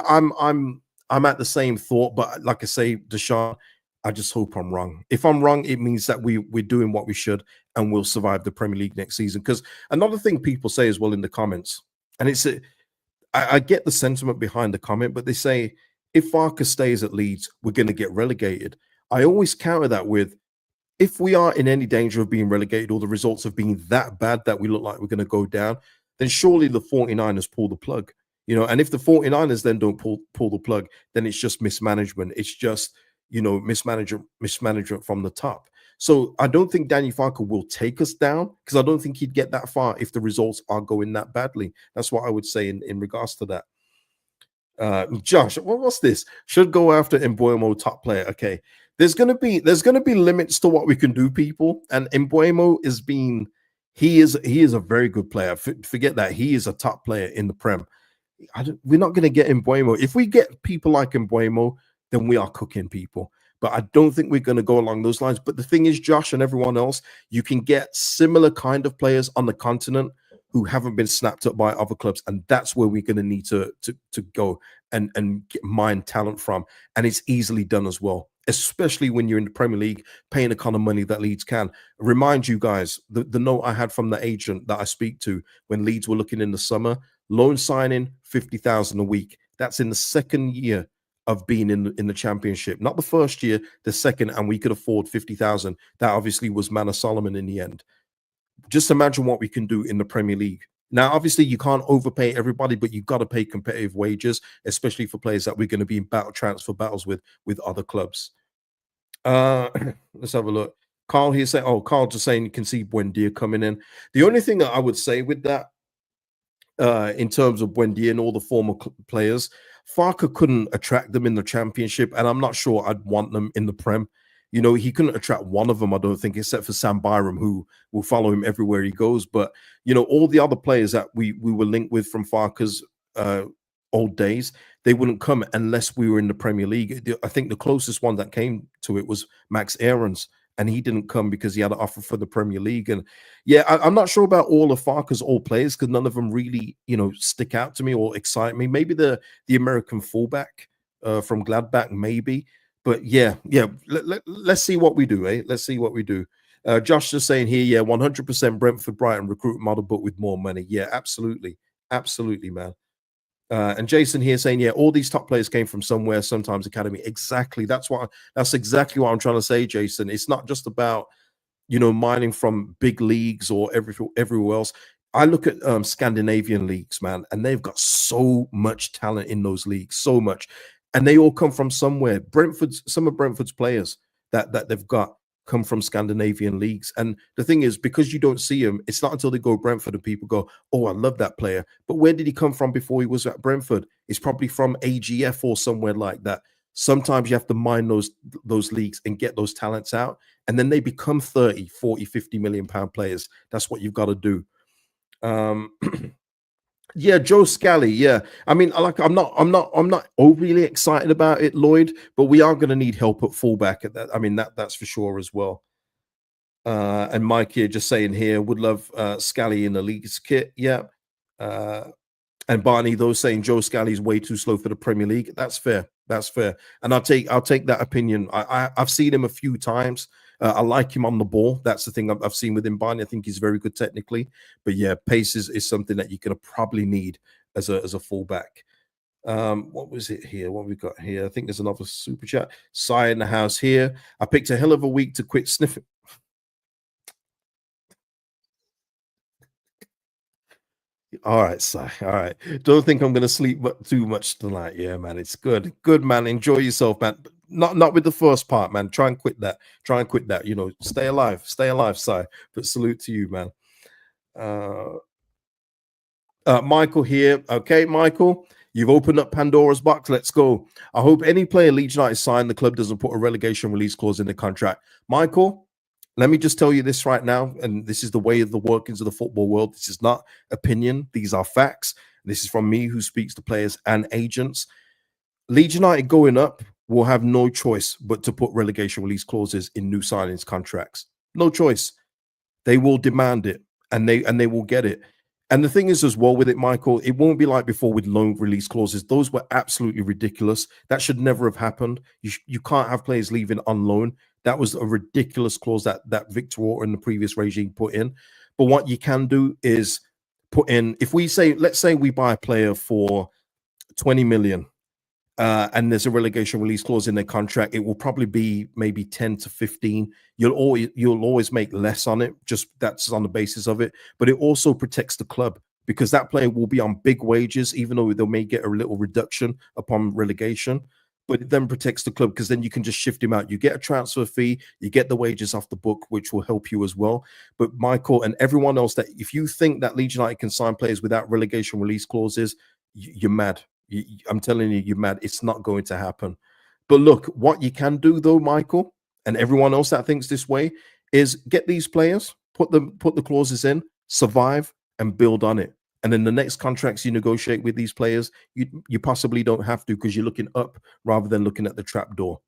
I'm at the same thought, but like I say, Deshaun, I just hope I'm wrong. If I'm wrong, it means that we're doing what we should and we'll survive the Premier League next season. Because another thing people say as well in the comments, and it's I get the sentiment behind the comment, but they say, if Farker stays at Leeds, we're going to get relegated. I always counter that with, if we are in any danger of being relegated or the results of being that bad that we look like we're going to go down, then surely the 49ers pull the plug. You know, and if the 49ers then don't pull the plug, then it's just mismanagement. It's just, you know, mismanagement from the top. So I don't think Daniel Farke will take us down, because I don't think he'd get that far if the results are going that badly. That's what I would say in regards to that. Josh, what's this? Should go after Mbuemo top player. Okay, there's gonna be limits to what we can do, people. And Mbuemo he is a very good player. Forget that, he is a top player in the Prem. We're not going to get Mbuemo. If we get people like Mbuemo, then we are cooking, people. But I don't think we're going to go along those lines. But the thing is, Josh and everyone else, you can get similar kind of players on the continent who haven't been snapped up by other clubs, and that's where we're going to need to go and mine talent from. And it's easily done as well, especially when you're in the Premier League, paying the kind of money that Leeds can. Remind you guys, the note I had from the agent that I speak to when Leeds were looking in the summer, loan signing 50,000 a week. That's in the second year of being in the championship, not the first year, the second, and we could afford 50,000. That obviously was Manor Solomon in the end. Just imagine what we can do in the Premier League. Now, obviously, you can't overpay everybody, but you've got to pay competitive wages, especially for players that we're going to be in transfer battles with other clubs. Let's have a look. Carl here saying, Carl just saying you can see Buendia coming in. The only thing that I would say with that, in terms of Buendia and all the former players, Farke couldn't attract them in the championship, and I'm not sure I'd want them in the Prem. You know, he couldn't attract one of them, I don't think, except for Sam Byram, who will follow him everywhere he goes. But, you know, all the other players that we were linked with from Farke's old days, they wouldn't come unless we were in the Premier League. I think the closest one that came to it was Max Aarons, and he didn't come because he had an offer for the Premier League. And yeah, I'm not sure about all of Farke's old players, because none of them really, you know, stick out to me or excite me. Maybe the American fullback from Gladbach, maybe. But yeah, let's see what we do, eh? Let's see what we do. Josh just saying here, yeah, 100% Brentford Brighton recruit model, but with more money. Yeah, absolutely, man. And Jason here saying, yeah, all these top players came from somewhere, sometimes academy. Exactly. That's exactly what I'm trying to say, Jason. It's not just about, you know, mining from big leagues or everywhere else. I look at Scandinavian leagues, man, and they've got so much talent in those leagues, so much. And they all come from somewhere. Some of Brentford's players that they've got come from Scandinavian leagues. And the thing is, because you don't see them, it's not until they go Brentford and people go, oh, I love that player. But where did he come from before he was at Brentford? It's probably from AGF or somewhere like that. Sometimes you have to mine those leagues and get those talents out. And then they become 30, 40, 50 million pound players. That's what you've got to do. Yeah, Joe Scally. Yeah, I mean, I'm not overly excited about it, Lloyd. But we are going to need help at fullback at that. I mean, that's for sure as well. And Mike here just saying here would love Scally in the Leeds kit. Yeah. And Barney though saying Joe Scally's way too slow for the Premier League. That's fair. And I'll take that opinion. I've seen him a few times. I like him on the ball. That's the thing I've seen with him, Barney. I think he's very good technically. But yeah, pace is something that you're going to probably need as a fullback. What was it here? What we got here? I think there's another super chat. Sai in the house here. I picked a hell of a week to quit sniffing. All right, Sai. All right. Don't think I'm going to sleep too much tonight. Yeah, man. It's good. Good, man. Enjoy yourself, man. Not with the first part, man. Try and quit that. You know, stay alive, Sai. But salute to you, man. Michael here. Okay, Michael, you've opened up Pandora's box. Let's go. I hope any player Leeds United sign, the club doesn't put a relegation release clause in the contract. Michael, let me just tell you this right now, and this is the way of the workings of the football world. This is not opinion. These are facts. This is from me who speaks to players and agents. Leeds United going up will have no choice but to put relegation release clauses in new signings contracts. No choice. They will demand it, and they will get it. And the thing is as well with it, Michael, it won't be like before with loan release clauses. Those were absolutely ridiculous. That should never have happened. You can't have players leaving on loan. That was a ridiculous clause that Victor Orta in the previous regime put in. But what you can do is put in, if we say, let's say we buy a player for 20 million, and there's a relegation release clause in their contract, it will probably be maybe 10 to 15. You'll always make less on it. Just that's on the basis of it. But it also protects the club, because that player will be on big wages, even though they may get a little reduction upon relegation. But it then protects the club because then you can just shift him out. You get a transfer fee, you get the wages off the book, which will help you as well. But Michael and everyone else, that if you think that Leeds United can sign players without relegation release clauses, you're mad. I'm telling you, you're mad. It's not going to happen. But look, what you can do though, Michael, and everyone else that thinks this way, is get these players, put the clauses in, survive, and build on it. And then the next contracts you negotiate with these players, you possibly don't have to because you're looking up rather than looking at the trap door.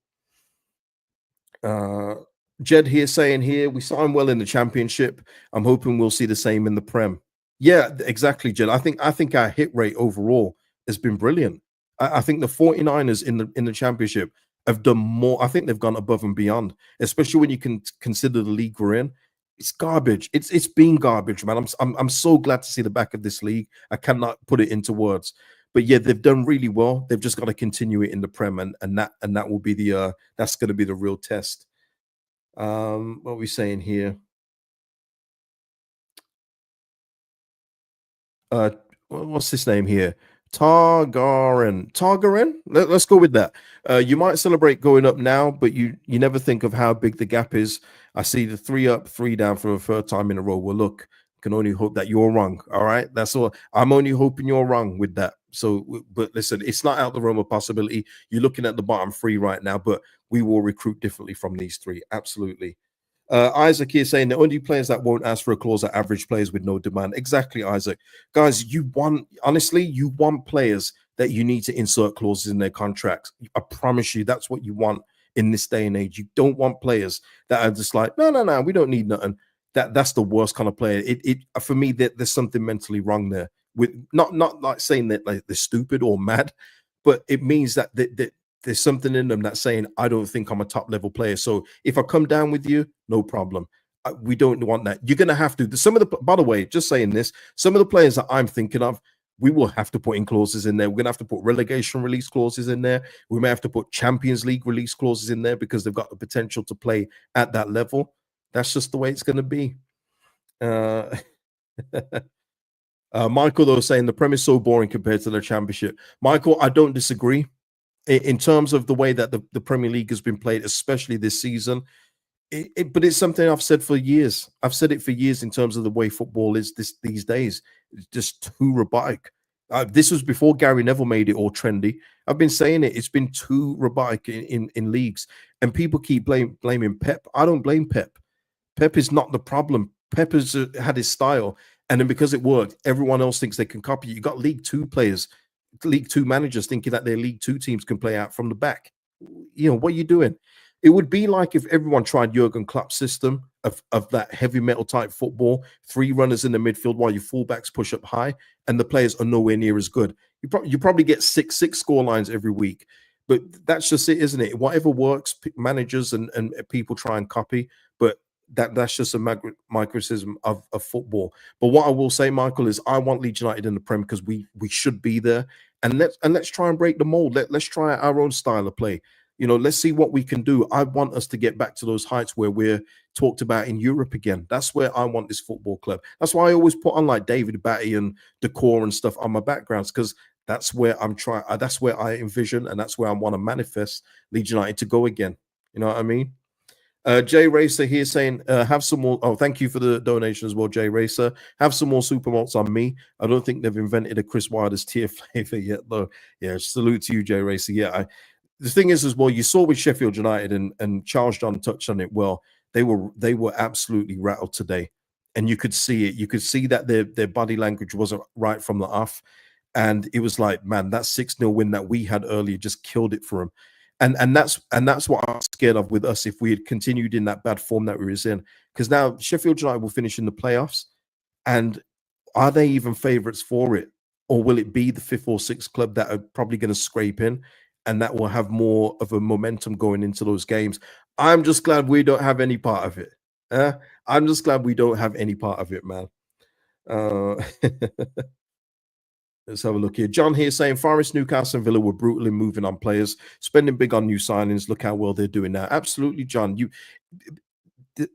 Jed here saying here, we signed well in the championship. I'm hoping we'll see the same in the Prem. Yeah, exactly, Jed. I think our hit rate overall has been brilliant. I think the 49ers in the championship have done more. I think they've gone above and beyond, especially when you can consider the league we're in. It's garbage. It's been garbage, man. I'm so glad to see the back of this league. I cannot put it into words. But yeah, they've done really well. They've just got to continue it in the Prem, and that will be the that's going to be the real test. What are we saying here? What's this name here? Targarin. Let's go with that. You might celebrate going up now, but you never think of how big the gap is. I see the 3 up, 3 down for a third time in a row. Well, look, can only hope that you're wrong. All right, that's all. I'm only hoping you're wrong with that. So, but listen, it's not out the realm of possibility. You're looking at the bottom 3 right now, but we will recruit differently from these 3. Absolutely. Isaac here saying the only players that won't ask for a clause are average players with no demand. Exactly, Isaac. Guys, you want players that you need to insert clauses in their contracts. I promise you, that's what you want in this day and age. You don't want players that are just like, no, we don't need nothing. That's the worst kind of player. It for me, that there's something mentally wrong there. With not like saying that like they're stupid or mad, but it means that there's something in them that's saying, I don't think I'm a top level player. So if I come down with you, no problem. We don't want that. You're going to have to. By the way, just saying this, some of the players that I'm thinking of, we will have to put in clauses in there. We're going to have to put relegation release clauses in there. We may have to put Champions League release clauses in there because they've got the potential to play at that level. That's just the way it's going to be. Michael, though, saying the Prem is so boring compared to the Championship. Michael, I don't disagree. In terms of the way that the Premier League has been played, especially this season, but it's something I've said for years. I've said it for years in terms of the way football is these days. It's just too robotic. This was before Gary Neville made it all trendy. I've been saying it. It's been too robotic in leagues, and people keep blaming Pep. I don't blame Pep. Pep is not the problem. Pep has had his style, and then because it worked, everyone else thinks they can copy it. You got League Two players, League Two managers thinking that their League Two teams can play out from the back. You know, what are you doing? It would be like if everyone tried Jurgen Klopp's system of that heavy metal type football, 3 runners in the midfield while your fullbacks push up high, and the players are nowhere near as good. You probably get six score lines every week, but that's just it, isn't it? Whatever works, managers and people try and copy, but that's just a microcosm of football. But what I will say, Michael, is I want Leeds United in the Prem because we should be there, and let's try and break the mold. Let's try our own style of play. You know, let's see what we can do. I want us to get back to those heights where we're talked about in Europe again. That's where I want this football club. That's why I always put on like David Batty and Decor and stuff on my backgrounds, because that's where I'm trying. That's where I envision, and that's where I want to manifest Leeds United to go again. You know what I mean? Jay Racer here saying, have some more. Oh, thank you for the donation as well, Jay Racer. Have some more super malts on me. I don't think they've invented a Chris Wilder's tier flavor yet, though. Yeah, salute to you, Jay Racer. Yeah, the thing is as well, you saw with Sheffield United, and Charles John touched on it well. They were absolutely rattled today, and you could see it. You could see that their body language wasn't right from the off, and it was like, man, that 6-0 win that we had earlier just killed it for them. And that's what I'm scared of with us if we had continued in that bad form that we was in. Because now Sheffield United will finish in the playoffs, and are they even favourites for it, or will it be the 5th or 6th club that are probably going to scrape in, and that will have more of a momentum going into those games? I'm just glad we don't have any part of it. I'm just glad we don't have any part of it, man. Let's have a look here. John here saying Forest, Newcastle, and Villa were brutally moving on players, spending big on new signings. Look how well they're doing now. Absolutely, John.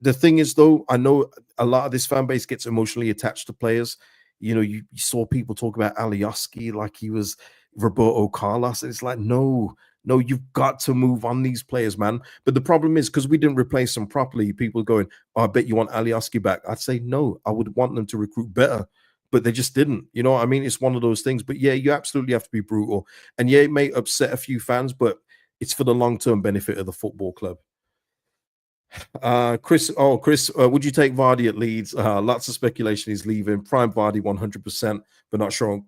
The thing is, though, I know a lot of this fan base gets emotionally attached to players. You know, you saw people talk about Alioski like he was Roberto Carlos. It's like, no, you've got to move on these players, man. But the problem is because we didn't replace them properly, people going, oh, I bet you want Alioski back. I'd say no, I would want them to recruit better, but they just didn't. You know what I mean? It's one of those things. But yeah, you absolutely have to be brutal. And yeah, it may upset a few fans, but it's for the long-term benefit of the football club. Chris, would you take Vardy at Leeds? Lots of speculation he's leaving. Prime Vardy 100%, but not sure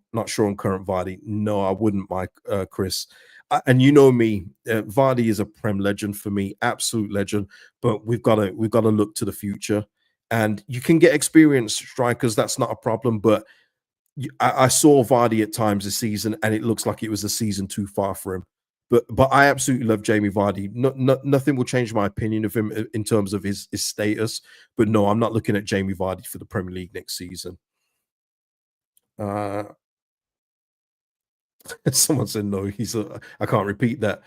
on current Vardy. No, I wouldn't, Mike. Chris, and you know me, Vardy is a Prem legend for me, absolute legend. But we've got to look to the future, and you can get experienced strikers. That's not a problem. But I saw Vardy at times this season, and it looks like it was a season too far for him. But I absolutely love Jamie Vardy. Nothing will change my opinion of him in terms of his status. But no, I'm not looking at Jamie Vardy for the Premier League next season. Someone said no. I can't repeat that.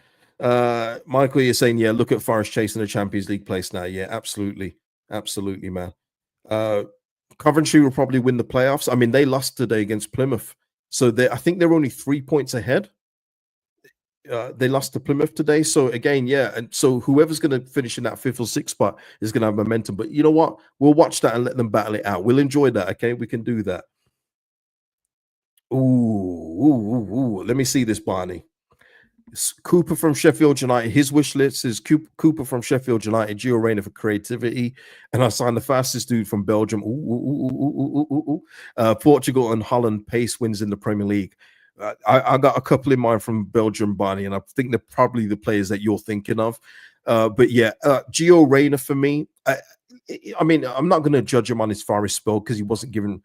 Michael, you're saying, yeah, look at Forest chasing a Champions League place now. Yeah, absolutely, man. Coventry will probably win the playoffs. I mean, they lost today against Plymouth, so I think they're only 3 points ahead. They lost to Plymouth today. So again, yeah. And so whoever's going to finish in that 5th or 6th spot is going to have momentum. But you know what? We'll watch that and let them battle it out. We'll enjoy that. Okay. We can do that. Ooh. Let me see this, Barney. Cooper from Sheffield United. His wish list is Cooper from Sheffield United, Gio Reyna for creativity, and I signed the fastest dude from Belgium. Portugal and Holland pace wins in the Premier League. I got a couple in mind from Belgium, Barney, and I think they're probably the players that you're thinking of. But yeah, Gio Reyna for me. I mean, I'm not going to judge him on his Forest spell because he wasn't given,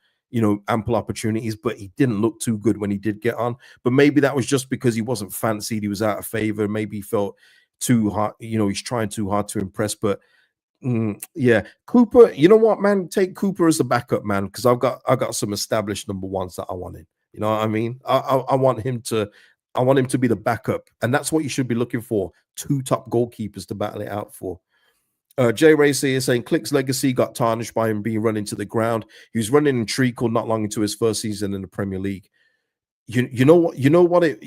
ample opportunities, but he didn't look too good when he did get on. But maybe that was just because he wasn't fancied. He was out of favor. Maybe he felt too hard. He's trying too hard to impress. But yeah, Cooper, you know what, man? Take Cooper as a backup, man, because I got some established number ones that I wanted. You know what I mean? I want him to be the backup, and that's what you should be looking for. 2 top goalkeepers to battle it out for. Jay Racer is saying Click's legacy got tarnished by him being run into the ground. He was running in treacle not long into his first season in the Premier League. You know what it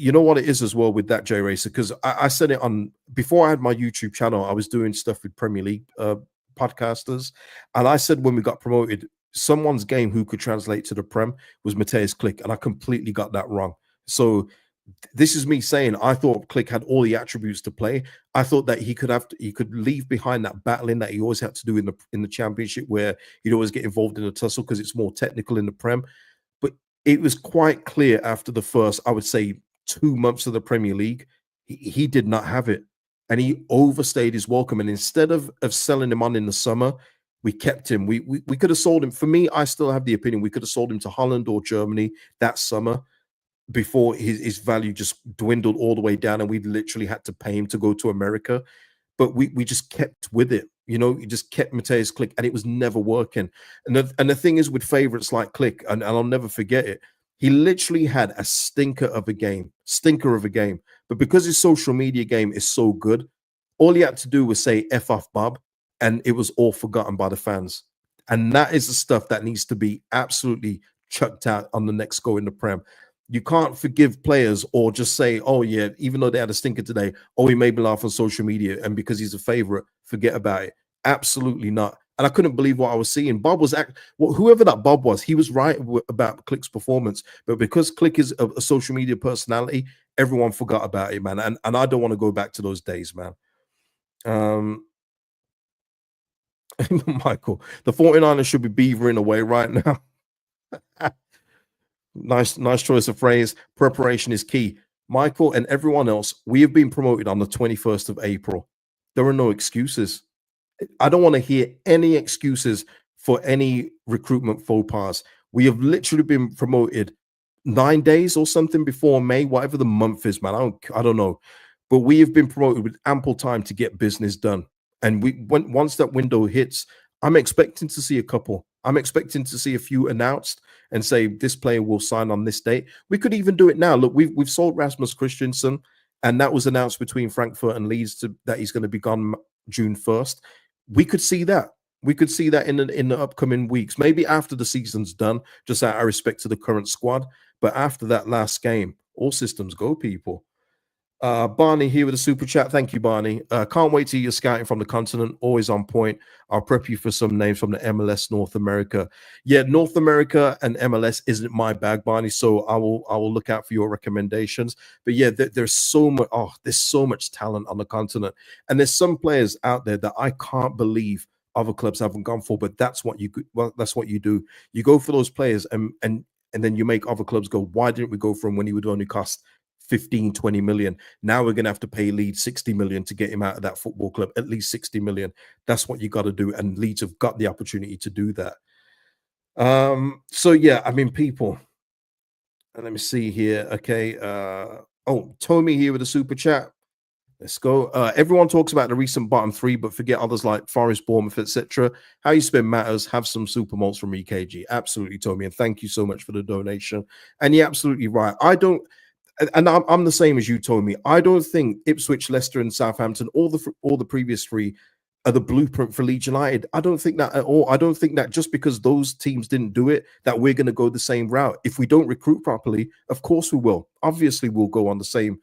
is as well with that, Jay Racer, because I said it on before I had my YouTube channel. I was doing stuff with Premier League podcasters, and I said when we got promoted, someone's game who could translate to the Prem was Mateusz Klich, and I completely got that wrong. So this is me saying I thought Klich had all the attributes to play. I thought that he could leave behind that battling that he always had to do in the Championship, where he'd always get involved in a tussle because it's more technical in the Prem. But it was quite clear after the first, I would say, 2 months of the Premier League, he did not have it, and he overstayed his welcome. And instead of selling him on in the summer, we kept him. We could have sold him. For me, I still have the opinion we could have sold him to Holland or Germany that summer before his value just dwindled all the way down, and we literally had to pay him to go to America. But we just kept with it. You just kept Mateusz Klich, and it was never working. And the thing is with favorites like Klich, and I'll never forget it, he literally had a stinker of a game. But because his social media game is so good, all he had to do was say F off Bob, and it was all forgotten by the fans. And that is the stuff that needs to be absolutely chucked out on the next go in the Prem. You can't forgive players or just say, oh, yeah, even though they had a stinker today, oh, he made me laugh on social media, and because he's a favorite, forget about it. Absolutely not. And I couldn't believe what I was seeing. Bob was whoever that Bob was, he was right about Klich's performance. But because Klich is a social media personality, everyone forgot about it, man. And I don't want to go back to those days, man. Michael, the 49ers should be beavering away right now. Nice choice of phrase. Preparation is key. Michael and everyone else, we have been promoted on the 21st of April. There are no excuses. I don't want to hear any excuses for any recruitment faux pas. We have literally been promoted 9 days or something before May, whatever the month is, man. I don't know. But we have been promoted with ample time to get business done. And once that window hits, I'm expecting to see a couple. I'm expecting to see a few announced and say this player will sign on this date. We could even do it now. Look, we've sold Rasmus Christensen, and that was announced between Frankfurt and Leeds that he's going to be gone June 1st. We could see that. We could see that in the upcoming weeks, maybe after the season's done, just out of respect to the current squad. But after that last game, all systems go, people. Barney here with a super chat. Thank you, Barney. Can't wait to hear your scouting from the continent. Always on point. I'll prep you for some names from the MLS North America. Yeah, North America and MLS isn't my bag, Barney. So I will look out for your recommendations. But yeah, there's so much. Oh, there's so much talent on the continent, and there's some players out there that I can't believe other clubs haven't gone for. But that's what you do. You go for those players, and then you make other clubs go, why didn't we go for him when he would only cost 15, 20 million? Now we're going to have to pay Leeds 60 million to get him out of that football club, at least 60 million. That's what you got to do. And Leeds have got the opportunity to do that. So yeah, I mean, people, and let me see here. Okay. Oh, Tommy here with a super chat. Let's go. Everyone talks about the recent bottom three, but forget others like Forest, Bournemouth, etc. How you spend matters. Have some super malts from EKG. Absolutely, Tommy, and thank you so much for the donation. And you're absolutely right. I don't, and I'm the same as you, Tommy. I don't think Ipswich, Leicester, and Southampton, all the previous three, are the blueprint for Leeds United. I don't think that at all. I don't think that just because those teams didn't do it, that we're going to go the same route. If we don't recruit properly, of course we will. Obviously, we'll go on the same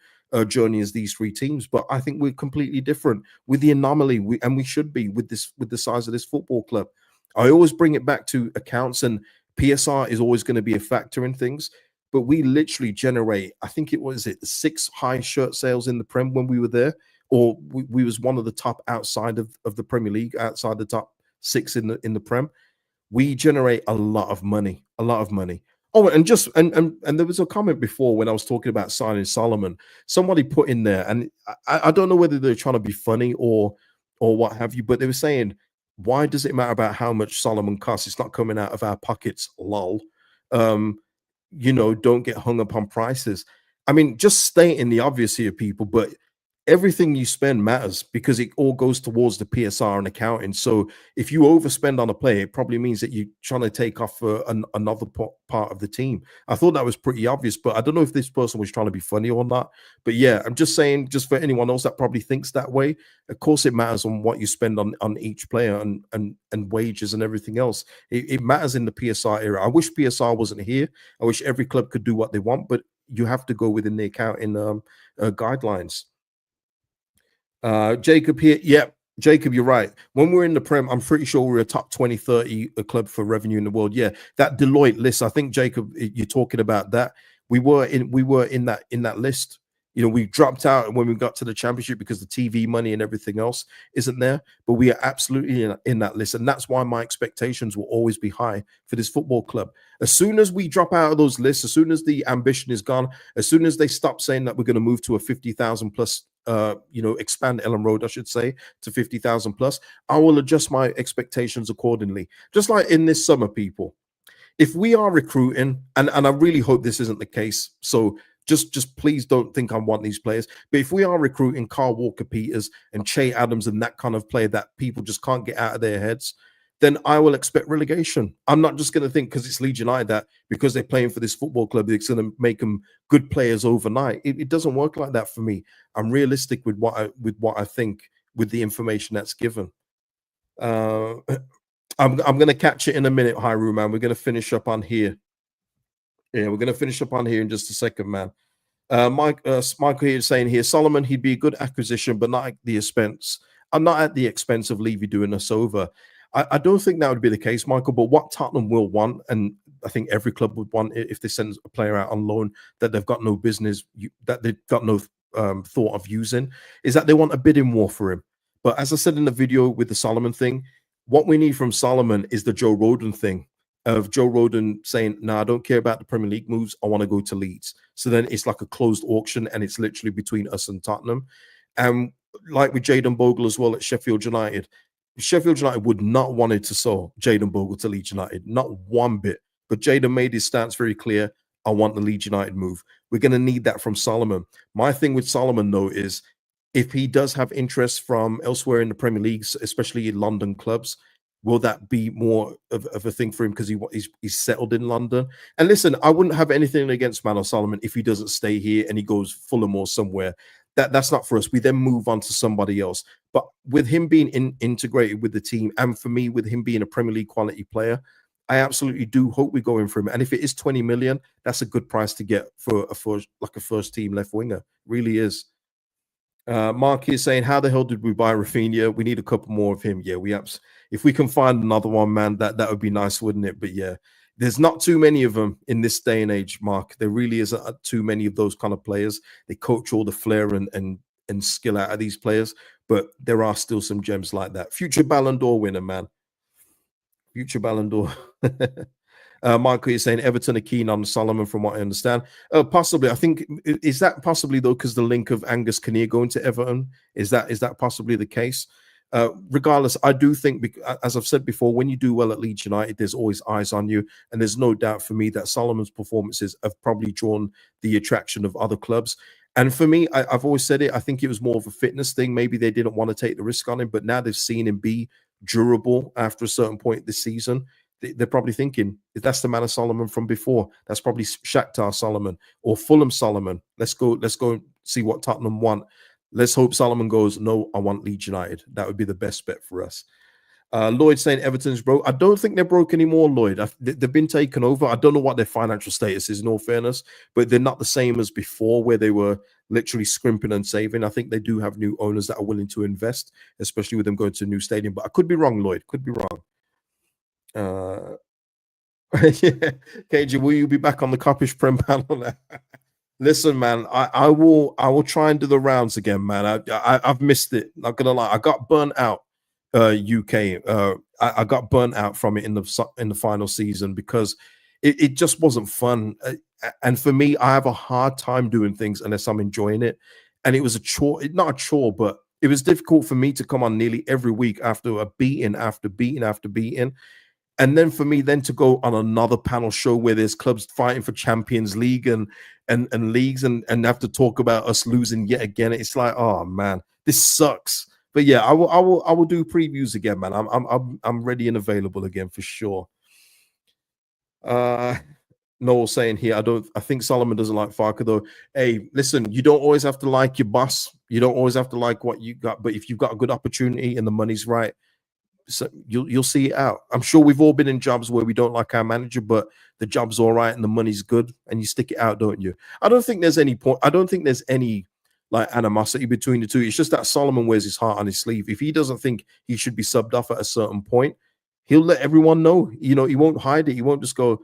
journey as these three teams, but I think we're completely different with the anomaly, and we should be with the size of this football club. I always bring it back to accounts, and PSR is always going to be a factor in things, but we literally generate, I think it was 6 high shirt sales in the Prem when we were there, or we was one of the top outside of the Premier League, outside the top 6 in the Prem. We generate a lot of money. Oh, and there was a comment before when I was talking about signing Solomon. Somebody put in there, and I don't know whether they're trying to be funny or what have you, but they were saying, why does it matter about how much Solomon costs? It's not coming out of our pockets, lol. Don't get hung up on prices. I mean, just stating the obvious here, people, but everything you spend matters because it all goes towards the PSR and accounting. So if you overspend on a player, it probably means that you're trying to take off another part of the team. I thought that was pretty obvious, but I don't know if this person was trying to be funny or not. But yeah, I'm just saying, just for anyone else that probably thinks that way, of course it matters on what you spend on each player and wages and everything else. It matters in the PSR era. I wish PSR wasn't here. I wish every club could do what they want, but you have to go within the accounting guidelines. Jacob here. Yeah, Jacob, you're right. When we're in the Prem, I'm pretty sure we're a top 20, 30 club for revenue in the world. Yeah, that Deloitte list, I think, Jacob, you're talking about that. We were in that list. We dropped out when we got to the championship because the TV money and everything else isn't there. But we are absolutely in that list. And that's why my expectations will always be high for this football club. As soon as we drop out of those lists, as soon as the ambition is gone, as soon as they stop saying that we're going to move to a 50,000 plus, expand Ellen Road, I should say, to 50,000 plus, I will adjust my expectations accordingly. Just like in this summer, people. If we are recruiting, and I really hope this isn't the case, so just please don't think I want these players. But if we are recruiting Carl Walker-Peters and Che Adams and that kind of player that people just can't get out of their heads, then I will expect relegation. I'm not just going to think because it's Leeds United that because they're playing for this football club, it's going to make them good players overnight. It doesn't work like that for me. I'm realistic with what I think with the information that's given. I'm going to catch it in a minute, Hyru, man. We're going to finish up on here. Yeah, we're going to finish up on here in just a second, man. Michael here is saying here, Solomon, he'd be a good acquisition, but not at the expense. I'm not at the expense of Levy doing us over. I don't think that would be the case, Michael, but what Tottenham will want, and I think every club would want if they send a player out on loan that they've got no business, that they've got no thought of using, is that they want a bidding war for him. But as I said in the video with the Solomon thing, what we need from Solomon is the Joe Rodon thing of Joe Rodon saying, no, I don't care about the Premier League moves. I want to go to Leeds. So then it's like a closed auction and it's literally between us and Tottenham. And like with Jayden Bogle as well at Sheffield United would not wanted to sell Jayden Bogle to Leeds United, not one bit. But Jayden made his stance very clear. I want the Leeds United move. We're going to need that from Solomon. My thing with Solomon, though, is if he does have interest from elsewhere in the Premier League, especially in London clubs, will that be more of a thing for him because he's settled in London? And listen, I wouldn't have anything against Manor Solomon if he doesn't stay here and he goes Fulham or somewhere. That's not for us. We then move on to somebody else. But with him being integrated with the team, and for me, with him being a Premier League quality player, I absolutely do hope we go in for him. And if it is 20 million, that's a good price to get for a first team left winger. Really is. Mark is saying, how the hell did we buy Rafinha? We need a couple more of him. Yeah, if we can find another one, man, that would be nice, wouldn't it? But yeah, there's not too many of them in this day and age, Mark. There really isn't too many of those kind of players. They coach all the flair and skill out of these players, but there are still some gems like that. Future Ballon d'Or winner, man. Future Ballon d'Or. Michael is saying Everton are keen on Solomon, from what I understand. Possibly. I think, is that possibly though, because the link of Angus Kinnear going to Everton? Is that possibly the case? Regardless, I do think, as I've said before, when you do well at Leeds United, there's always eyes on you, and there's no doubt for me that Solomon's performances have probably drawn the attraction of other clubs. And for me, I've always said it, I think it was more of a fitness thing. Maybe they didn't want to take the risk on him, but now they've seen him be durable after a certain point this season. They're probably thinking, if that's the man of Solomon from before, that's probably Shakhtar Solomon or Fulham Solomon. Let's go and see what Tottenham want. Let's hope Solomon goes, no, I want Leeds United. That would be the best bet for us. Lloyd saying Everton's broke. I don't think they're broke anymore, Lloyd. They've been taken over. I don't know what their financial status is, in all fairness, but they're not the same as before, where they were literally scrimping and saving. I think they do have new owners that are willing to invest, especially with them going to a new stadium. But I could be wrong, Lloyd. Could be wrong. Yeah. KJ, will you be back on the Coppish Prem panel? Listen, man, I will try and do the rounds again, man. I've missed it. Not gonna lie, I got burnt out. UK, I got burnt out from it in the final season because it just wasn't fun. And for me, I have a hard time doing things unless I'm enjoying it. And it was a chore, not a chore, but it was difficult for me to come on nearly every week after a beating after beating after beating. And then for me, then to go on another panel show where there's clubs fighting for Champions League and leagues and have to talk about us losing yet again. It's like, oh man, this sucks. But yeah, I will do previews again, man. I'm ready and available again for sure. Noel saying here, I think Solomon doesn't like Farker though. Hey, listen, you don't always have to like your boss. You don't always have to like what you got, but if you've got a good opportunity and the money's right, so you'll see it out. I'm sure we've all been in jobs where we don't like our manager, but the job's all right and the money's good, and you stick it out, don't you? I don't think there's any point. I don't think there's any like animosity between the two. It's just that Solomon wears his heart on his sleeve. If he doesn't think he should be subbed off at a certain point, he'll let everyone know. You know, he won't hide it. He won't just go.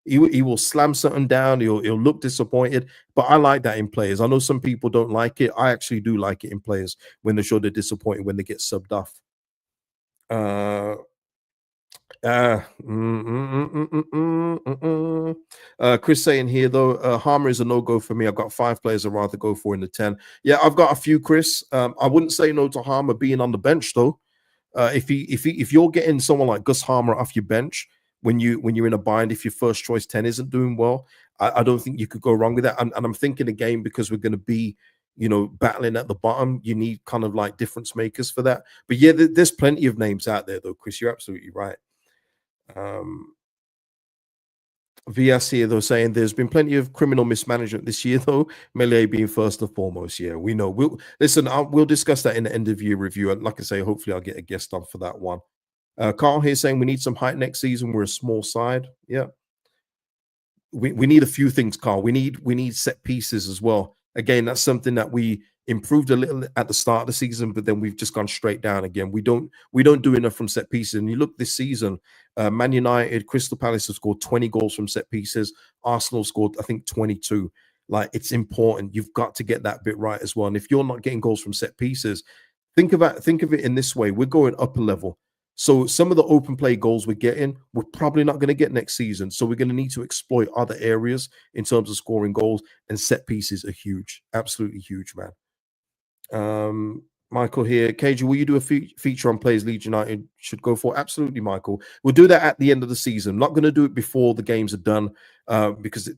He will slam something down. He'll look disappointed. But I like that in players. I know some people don't like it. I actually do like it in players when they show they're disappointed when they get subbed off. Chris saying here though, Harmer is a no-go for me. I've got 5 players I'd rather go for in the 10. Yeah, I've got a few, Chris. I wouldn't say no to Harmer being on the bench though. If you're getting someone like Gus Harmer off your bench when you're in a bind, if your first choice 10 isn't doing well, I don't think you could go wrong with that. And I'm thinking again, because we're going to be, you know, battling at the bottom, you need kind of like difference makers for that. But yeah, there's plenty of names out there though, Chris. You're absolutely right. VS here though saying there's been plenty of criminal mismanagement this year though, Melee being first and foremost. Yeah, we know. We'll discuss that in the end of year review, and like I say, hopefully I'll get a guest on for that one. Carl here saying we need some height next season. We're a small side. Yeah, we need a few things, Carl. We need set pieces as well. Again, that's something that we improved a little at the start of the season, but then we've just gone straight down again. We don't do enough from set pieces. And you look this season, Man United, Crystal Palace have scored 20 goals from set pieces. Arsenal scored, I think, 22. Like, it's important. You've got to get that bit right as well. And if you're not getting goals from set pieces, think of it in this way. We're going up a level. So some of the open play goals we're getting, we're probably not going to get next season. So we're going to need to exploit other areas in terms of scoring goals, and set pieces are huge. Absolutely huge, man. Michael here. KJ, will you do a feature on players Leeds United should go for? Absolutely, Michael. We'll do that at the end of the season. I'm not going to do it before the games are done because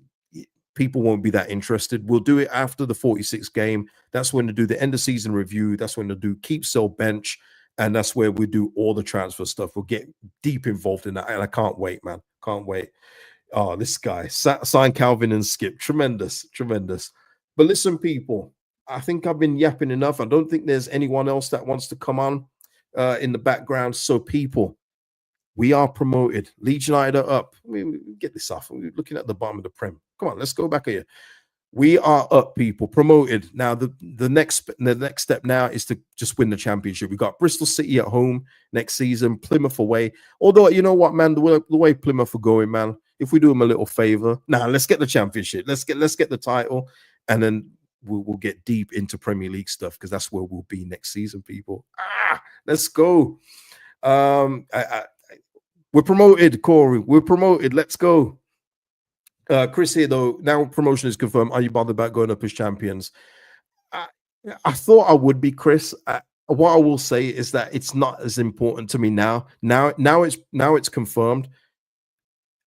people won't be that interested. We'll do it after the 46th game. That's when to do the end of season review. That's when to do keep, sell, bench. And that's where we do all the transfer stuff. We'll get deep involved in that. And I can't wait, man. Can't wait. Oh, this guy. Sign Calvin and Skip. Tremendous. Tremendous. But listen, people. I think I've been yapping enough. I don't think there's anyone else that wants to come on in the background. So people, we are promoted. Leeds United are up. We get this off. We're looking at the bottom of the Prem. Come on, let's go back here. We are up, people, promoted. Now, the next step now is to just win the championship. We got Bristol City at home next season, Plymouth away. Although, you know what, man, the way Plymouth are going, man, if we do them a little favor, now let's get the championship. Let's get the title, and then we'll get deep into Premier League stuff, because that's where we'll be next season, people. Let's go. We're promoted, Corey. We're promoted. Let's go. Chris here, though, now promotion is confirmed. Are you bothered about going up as champions? I thought I would be, Chris. What I will say is that it's not as important to me now. Now it's confirmed.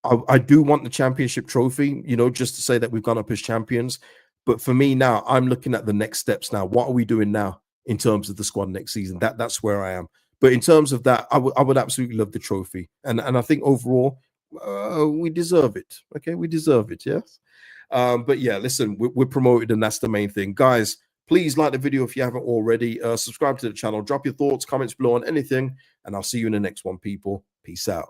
I do want the championship trophy, you know, just to say that we've gone up as champions. But for me now, I'm looking at the next steps now. What are we doing now in terms of the squad next season? That's where I am. But in terms of that, I would absolutely love the trophy. And I think overall, we deserve it. Okay, we deserve it. Yes. But yeah, listen, we're promoted, and that's the main thing. Guys, please like the video if you haven't already. Subscribe to the channel. Drop your thoughts, comments below on anything, and I'll see you in the next one, people. Peace out.